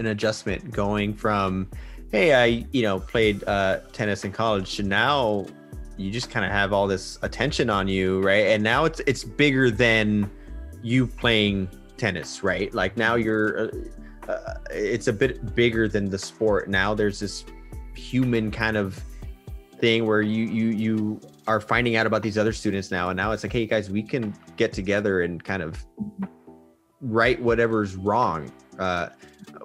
S1: adjustment going from, hey, I played tennis in college to now you just kind of have all this attention on you, right? And now it's bigger than you playing tennis, right? Like now you're it's a bit bigger than the sport. Now there's this human kind of thing where you are finding out about these other students now, and now it's like, hey guys, we can get together and kind of right whatever's wrong.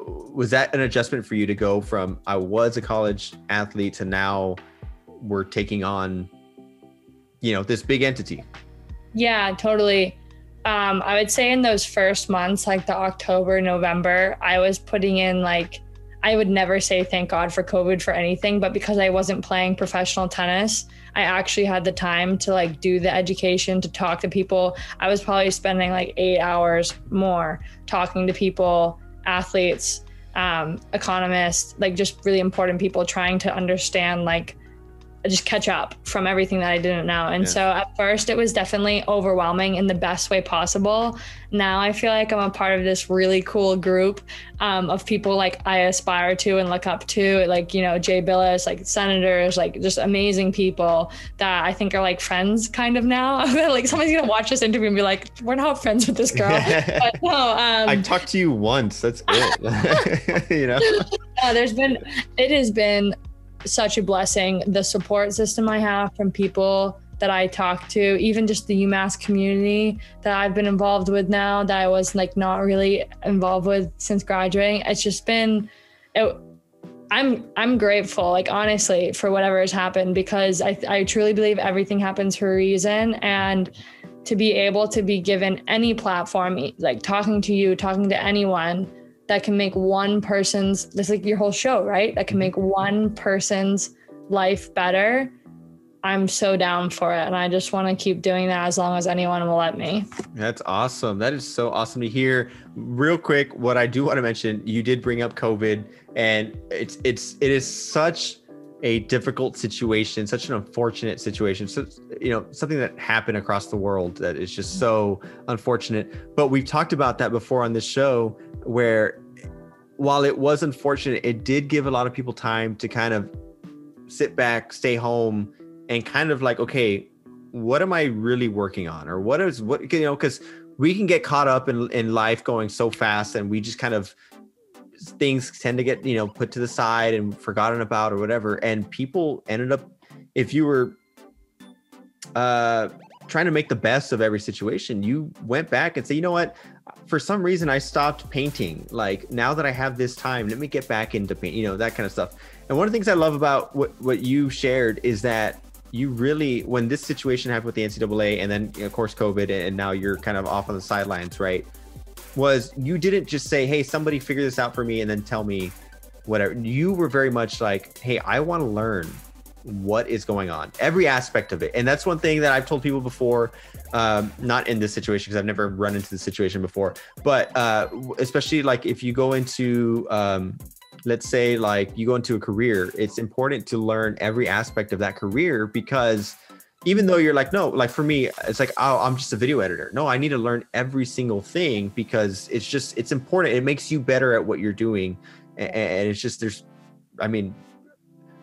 S1: Was that an adjustment for you to go from I was a college athlete to now we're taking on this big entity?
S2: Yeah, totally. I would say in those first months, like the October, November, I was putting in I would never say thank God for COVID for anything, but because I wasn't playing professional tennis, I actually had the time to do the education, to talk to people. I was probably spending 8 hours more talking to people, athletes, economists, just really important people, trying to understand, just catch up from everything that I didn't know. And so at first it was definitely overwhelming in the best way possible. Now I feel like I'm a part of this really cool group of people I aspire to and look up to, Jay Billis, senators, just amazing people that I think are friends kind of now. Somebody's gonna watch this interview and be like, we're not friends with this girl. But no,
S1: I talked to you once, that's it.
S2: It has been such a blessing. The support system I have from people that I talk to, even just the UMass community that I've been involved with now that I was not really involved with since graduating. It's just been, I'm grateful, honestly, for whatever has happened, because I truly believe everything happens for a reason. And to be able to be given any platform, talking to you, talking to anyone that can make one person's, that's your whole show, right? That can make one person's life better. I'm so down for it. And I just want to keep doing that as long as anyone will let me.
S1: That's awesome. That is so awesome to hear. Real quick, what I do want to mention, you did bring up COVID, and it is such a difficult situation, such an unfortunate situation. So, something that happened across the world that is just so unfortunate. But we've talked about that before on this show, where while it was unfortunate, it did give a lot of people time to kind of sit back, stay home, and kind of okay, what am I really working on? Or because we can get caught up in life going so fast, and we just kind of, things tend to get, put to the side and forgotten about or whatever. And people ended up, if you were trying to make the best of every situation, you went back and say, you know what, for some reason I stopped painting. Now that I have this time, let me get back into paint, that kind of stuff. And one of the things I love about what you shared is that you really, when this situation happened with the NCAA, and then of course COVID, and now you're kind of off on the sidelines, right? Was you didn't just say, hey, somebody figure this out for me and then tell me whatever. You were very much hey, I want to learn what is going on, every aspect of it. And that's one thing that I've told people before, not in this situation, because I've never run into this situation before, but especially if you go into, let's say you go into a career, it's important to learn every aspect of that career, because even though you're no, for me, it's oh, I'm just a video editor. No, I need to learn every single thing, because it's important. It makes you better at what you're doing. And it's just,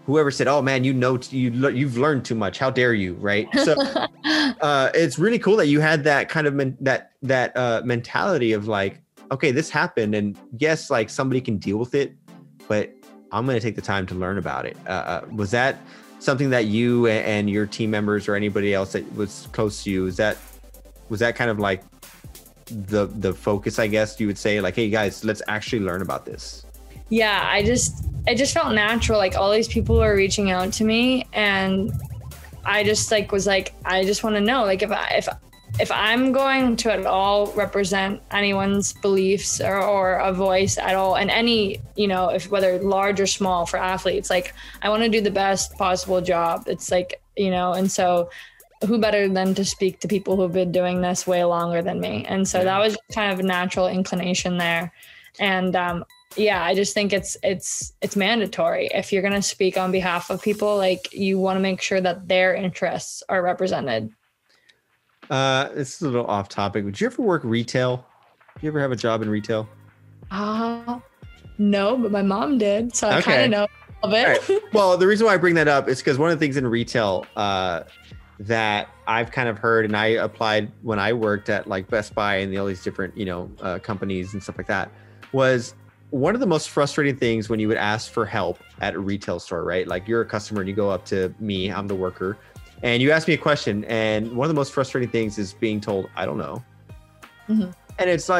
S1: whoever said, oh man, you've learned too much, how dare you, right? So it's really cool that you had that kind of mentality of okay, this happened, and yes, somebody can deal with it, but I'm going to take the time to learn about it. Was that something that you and your team members or anybody else that was close to you, was that kind of the focus, I guess you would say, hey guys, let's actually learn about this?
S2: Yeah, it just felt natural. All these people were reaching out to me, and I just was I just want to know, if I'm going to at all represent anyone's beliefs or a voice at all, and any, if whether large or small for athletes, I want to do the best possible job. It's and so who better than to speak to people who've been doing this way longer than me? And so that was kind of a natural inclination there. And yeah, I just think it's mandatory. If you're going to speak on behalf of people, you want to make sure that their interests are represented.
S1: This is a little off topic. Would you ever work retail? Did you ever have a job in retail?
S2: No, but my mom did. So I kind of know of it.
S1: Right. Well, the reason why I bring that up is because one of the things in retail that I've kind of heard, and I applied when I worked at Best Buy and all these different, companies and stuff like that, was one of the most frustrating things when you would ask for help at a retail store, right? You're a customer and you go up to me, I'm the worker, and you ask me a question, and one of the most frustrating things is being told, I don't know. Mm-hmm. And it's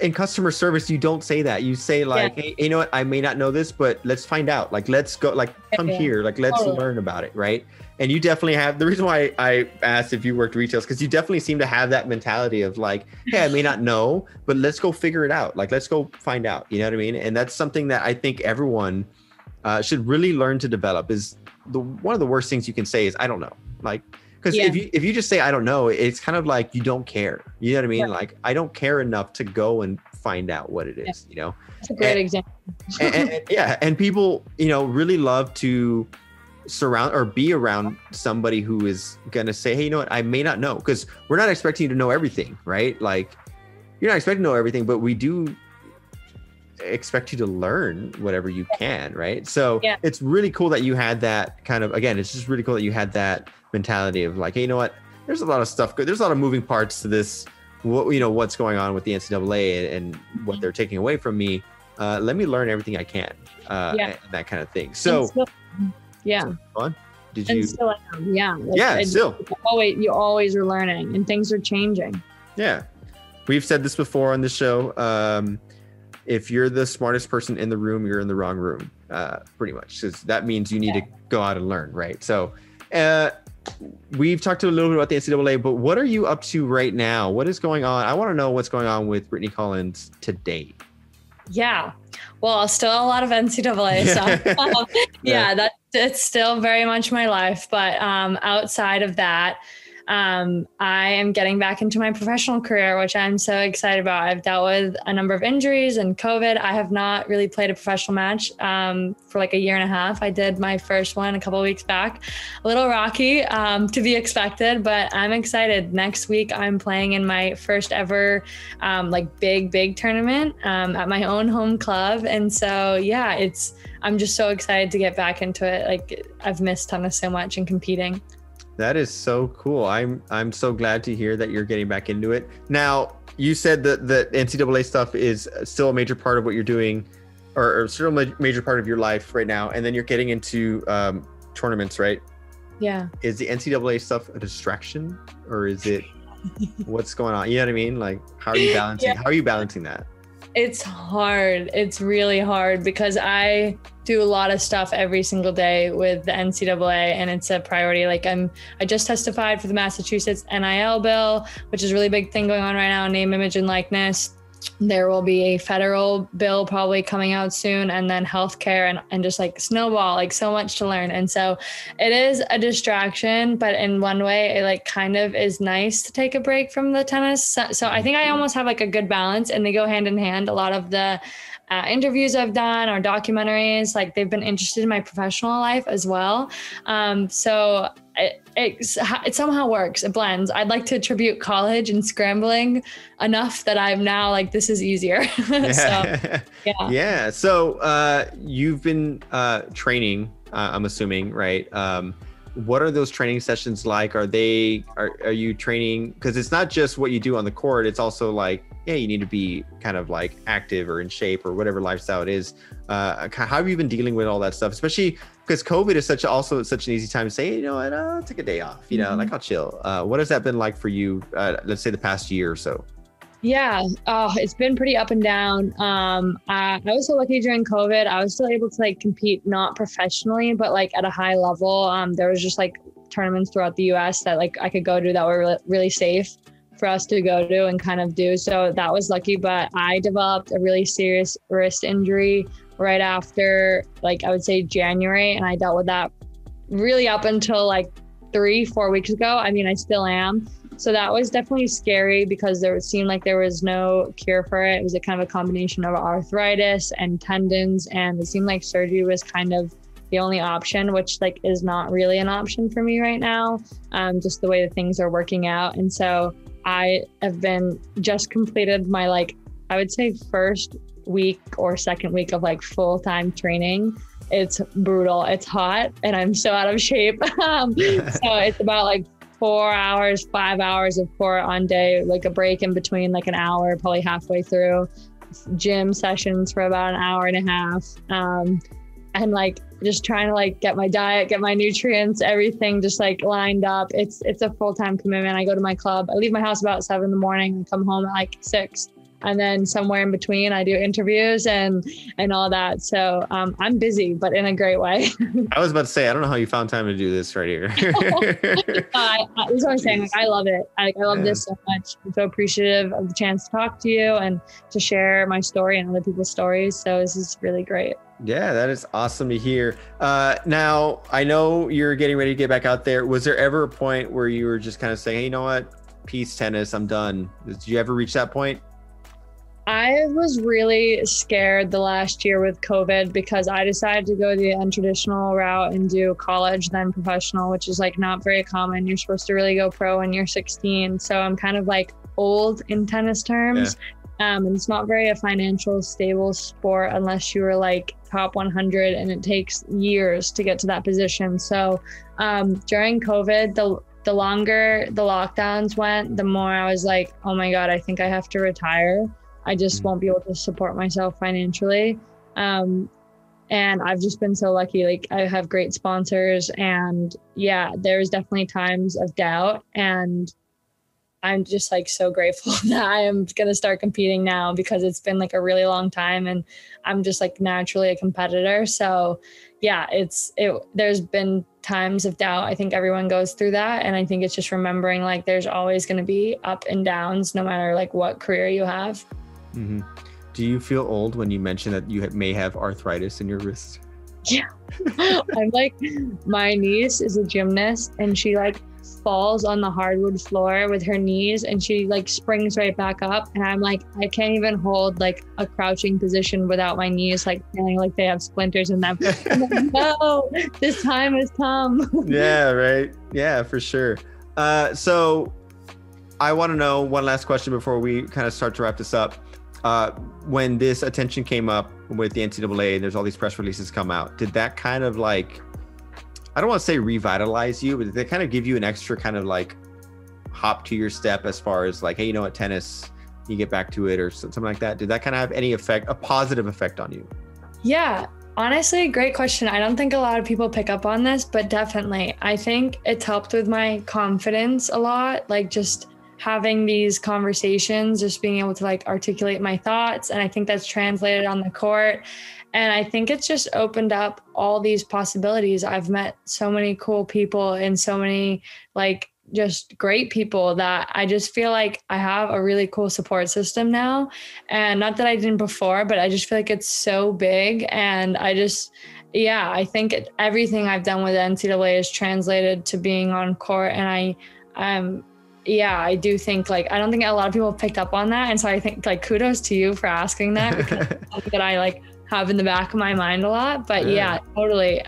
S1: in customer service, you don't say that. You say like, hey, you know what? I may not know this, but let's find out. Like, let's go, like, come here. Like, let's learn about it. Right. And you definitely have, the reason why I asked if you worked retail is because you definitely seem to have that mentality of like, hey, I may not know, but let's go figure it out. Like, let's go find out. You know what I mean? And that's something that I think everyone should really learn to develop. Is one of the worst things you can say is, I don't know. Like, because if you just say, I don't know, it's kind of like you don't care. You know what I mean? Like, I don't care enough to go and find out what it is, you know?
S2: That's a great example.
S1: and people, you know, really love to surround or be around somebody who is going to say, hey, you know what, I may not know, because we're not expecting you to know everything, right? Like, you're not expecting to know everything, but we do expect you to learn whatever you can, right? So it's really cool that you had that kind of, again, it's just really cool that you had that mentality of like, hey, you know what, there's a lot of stuff, there's a lot of moving parts to this, what, you know, what's going on with the NCAA and what they're taking away from me. Let me learn everything I can, and that kind of thing. So fun. Did you?
S2: Still,
S1: still.
S2: You always are learning, and things are changing.
S1: Yeah, we've said this before on the show. If you're the smartest person in the room, you're in the wrong room, pretty much. Because that means you need to go out and learn, right? So, we've talked a little bit about the NCAA, but what are you up to right now? What is going on? I want to know what's going on with Brittany Collens today.
S2: Yeah, well, still a lot of NCAA stuff. It's still very much my life. But outside of that, I am getting back into my professional career, which I'm so excited about. I've dealt with a number of injuries and COVID. I have not really played a professional match for like a year and a half. I did my first one a couple of weeks back. A little rocky, to be expected, but I'm excited. Next week, I'm playing in my first ever like big tournament at my own home club. And so, I'm just so excited to get back into it. Like, I've missed tennis so much and competing.
S1: That is so cool. I'm so glad to hear that you're getting back into it. Now, you said that the NCAA stuff is still a major part of what you're doing, or still a major part of your life right now. And then you're getting into tournaments, right?
S2: Yeah.
S1: Is the NCAA stuff a distraction, or is it what's going on? You know what I mean? Like, how are you balancing? How are you balancing that?
S2: It's hard. It's really hard because I do a lot of stuff every single day with the NCAA, and it's a priority. Like, I just testified for the Massachusetts NIL bill, which is a really big thing going on right now, name, image, and likeness. There will be a federal bill probably coming out soon, and then healthcare and just like snowball, like so much to learn. And so it is a distraction, but in one way it like kind of is nice to take a break from the tennis. So I think I almost have like a good balance, and they go hand in hand. A lot of the interviews I've done or documentaries, like they've been interested in my professional life as well. So it somehow works. It blends. I'd like to attribute college and scrambling enough that I'm now like, this is easier.
S1: So you've been training, I'm assuming, right? What are those training sessions like? Are you training? Because it's not just what you do on the court. It's also like, you need to be kind of like active or in shape or whatever lifestyle it is. How have you been dealing with all that stuff? Especially because COVID is such an easy time to say, you know what, I'll take a day off, you know, like I'll chill. What has that been like for you? Let's say the past year or so.
S2: Yeah, it's been pretty up and down. I was so lucky during COVID. I was still able to like compete, not professionally, but like at a high level. There was just like tournaments throughout the US that like I could go to that were really safe for us to go to and kind of do. So that was lucky, but I developed a really serious wrist injury right after, like, I would say January. And I dealt with that really up until like 3-4 weeks ago. I mean, I still am. So that was definitely scary because it seemed like there was no cure for it. It was a kind of a combination of arthritis and tendons. And it seemed like surgery was kind of the only option, which like is not really an option for me right now. Just the way that things are working out. And so I have been just completed my, like, I would say first week or second week of like full-time training. It's brutal. It's hot and I'm so out of shape. So it's about like 4 hours, 5 hours of court on day, like a break in between, like an hour, probably halfway through, gym sessions for about an hour and a half. And like just trying to like get my diet, get my nutrients, everything just like lined up. It's a full-time commitment. I go to my club. I leave my house about 7 in the morning and come home at like 6. And then somewhere in between, I do interviews and all that. So I'm busy, but in a great way.
S1: I was about to say, I don't know how you found time to do this right here.
S2: That's what I'm saying. Like, I love it. I love this so much. I'm so appreciative of the chance to talk to you and to share my story and other people's stories. So this is really great.
S1: Yeah, that is awesome to hear. Now, I know you're getting ready to get back out there. Was there ever a point where you were just kind of saying, hey, you know what? Peace, tennis, I'm done. Did you ever reach that point?
S2: I was really scared the last year with COVID because I decided to go the untraditional route and do college, then professional, which is like not very common. You're supposed to really go pro when you're 16. So I'm kind of like old in tennis terms. Yeah. And it's not very a financial stable sport unless you were like top 100, and it takes years to get to that position. So during COVID, the longer the lockdowns went, the more I was like, oh my God, I think I have to retire. I just won't be able to support myself financially. And I've just been so lucky. Like, I have great sponsors, and yeah, there's definitely times of doubt, and I'm just like so grateful that I am going to start competing now, because it's been like a really long time and I'm just like naturally a competitor. So yeah, there's been times of doubt. I think everyone goes through that. And I think it's just remembering like there's always going to be up and downs no matter like what career you have.
S1: Mm-hmm. Do you feel old when you mention that you may have arthritis in your wrist?
S2: Yeah. I'm like, my niece is a gymnast and she like falls on the hardwood floor with her knees and she like springs right back up, and I'm like, I can't even hold like a crouching position without my knees like feeling like they have splinters in them. I'm like, no, this time has come.
S1: Yeah, right. Yeah, for sure. So I want to know one last question before we kind of start to wrap this up. When this attention came up with the NCAA and there's all these press releases come out, did that kind of like, I don't want to say revitalize you, but did they kind of give you an extra kind of like hop to your step as far as like, hey, you know what, tennis, you get back to it or something like that? Did that kind of have any effect, a positive effect on you?
S2: Yeah, honestly, great question. I don't think a lot of people pick up on this, but definitely. I think it's helped with my confidence a lot, like just having these conversations, just being able to like articulate my thoughts. And I think that's translated on the court. And I think it's just opened up all these possibilities. I've met so many cool people and so many like just great people that I just feel like I have a really cool support system now. And not that I didn't before, but I just feel like it's so big. And I think everything I've done with NCAA is translated to being on court. And I do think like, I don't think a lot of people picked up on that. And so I think like kudos to you for asking that, because that I like have in the back of my mind a lot. But yeah, totally.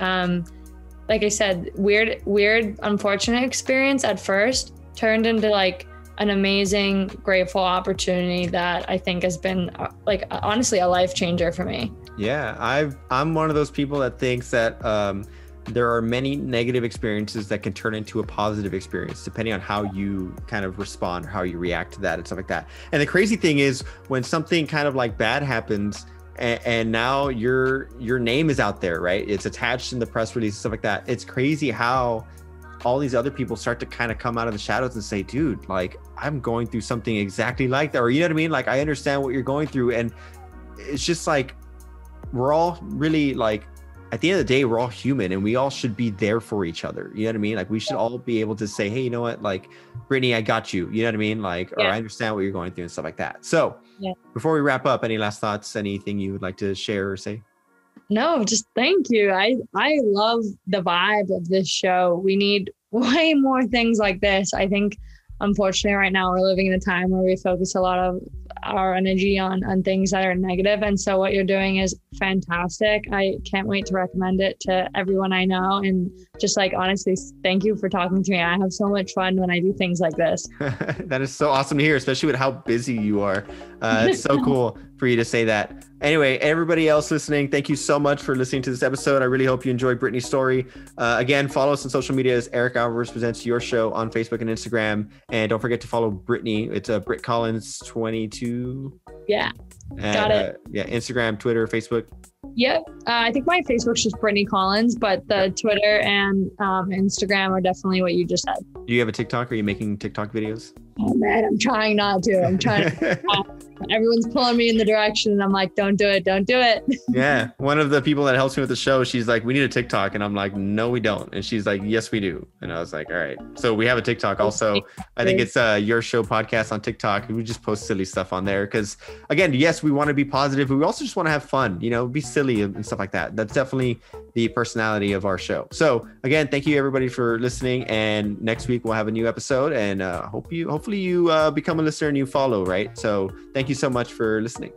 S2: Like I said, weird, unfortunate experience at first turned into like an amazing, grateful opportunity that I think has been like honestly a life changer for me.
S1: Yeah, I'm one of those people that thinks that there are many negative experiences that can turn into a positive experience depending on how you kind of respond or how you react to that and stuff like that. And the crazy thing is when something kind of like bad happens and now your name is out there, right? It's attached in the press release and stuff like that. It's crazy how all these other people start to kind of come out of the shadows and say, dude, like I'm going through something exactly like that. Or you know what I mean? Like I understand what you're going through. And it's just like, we're all really like, at the end of the day, we're all human and we all should be there for each other. You know what I mean? Like we should all be able to say, hey, you know what? Like Brittany, I got you. You know what I mean? Like, or I understand what you're going through and stuff like that. So before we wrap up, any last thoughts, anything you would like to share or say?
S2: No, just thank you. I love the vibe of this show. We need way more things like this. I think, unfortunately, right now we're living in a time where we focus a lot of our energy on things that are negative. And so what you're doing is fantastic. I can't wait to recommend it to everyone I know. And just like, honestly, thank you for talking to me. I have so much fun when I do things like this.
S1: That is so awesome to hear, especially with how busy you are. It's so cool for you to say that. Anyway, everybody else listening, thank you so much for listening to this episode. I really hope you enjoyed Brittany's story. Again, follow us on social media as Eric Alvarez Presents Your Show on Facebook and Instagram. And don't forget to follow Brittany. It's Britt Collens 22.
S2: Yeah, got it.
S1: Instagram, Twitter, Facebook.
S2: Yep. I think my Facebook's just Brittany Collens, but the Twitter and Instagram are definitely what you just said.
S1: Do you have a TikTok? Are you making TikTok videos?
S2: Oh man, I'm trying not to. I'm trying. everyone's pulling me in the direction and I'm like, don't do it. Don't do it.
S1: Yeah. One of the people that helps me with the show, she's like, we need a TikTok. And I'm like, no, we don't. And she's like, yes, we do. And I was like, all right. So we have a TikTok also. I think it's Your Show Podcast on TikTok. We just post silly stuff on there. Cause again, yes, we want to be positive, but we also just want to have fun, you know, be silly and stuff like that. That's definitely the personality of our show. So again, thank you everybody for listening. And next week we'll have a new episode, and hopefully you become a listener and you follow, right? So thank you so much for listening.